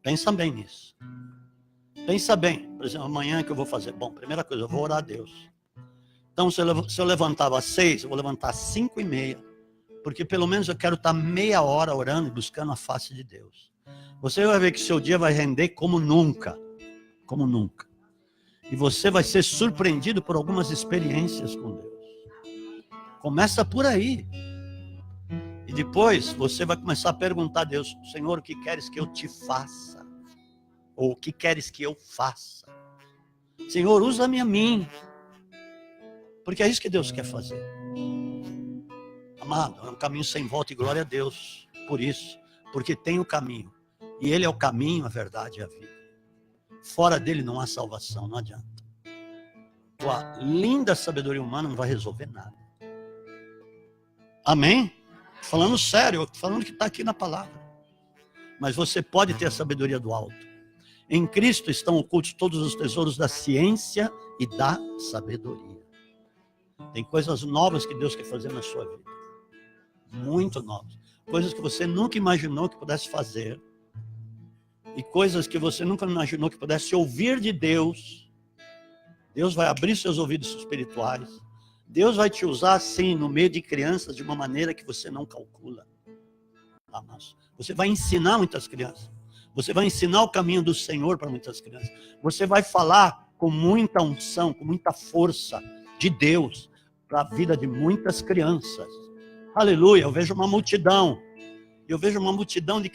A: Pensa bem nisso. Pensa bem, por exemplo, amanhã que eu vou fazer? Bom, primeira coisa, eu vou orar a Deus. Então, se eu levantava às 6, eu vou levantar às 5:30, porque pelo menos eu quero estar meia hora orando e buscando a face de Deus. Você vai ver que seu dia vai render como nunca. Como nunca. E você vai ser surpreendido por algumas experiências com Deus. Começa por aí. E depois você vai começar a perguntar a Deus: Senhor, o que queres que eu te faça? Ou o que queres que eu faça? Senhor, usa-me a mim. Porque é isso que Deus quer fazer. Amado, é um caminho sem volta e glória a Deus. Por isso. Porque tem o caminho. E Ele é o caminho, a verdade e a vida. Fora dele não há salvação, não adianta. Tua linda sabedoria humana não vai resolver nada. Amém? Falando sério, falando que está aqui na palavra. Mas você pode ter a sabedoria do alto. Em Cristo estão ocultos todos os tesouros da ciência e da sabedoria. Tem coisas novas que Deus quer fazer na sua vida. Muito novas. Coisas que você nunca imaginou que pudesse fazer. E coisas que você nunca imaginou que pudesse ouvir de Deus. Deus vai abrir seus ouvidos espirituais. Deus vai te usar assim no meio de crianças de uma maneira que você não calcula. Você vai ensinar muitas crianças. Você vai ensinar o caminho do Senhor para muitas crianças. Você vai falar com muita unção, com muita força de Deus para a vida de muitas crianças. Aleluia, eu vejo uma multidão. Eu vejo uma multidão de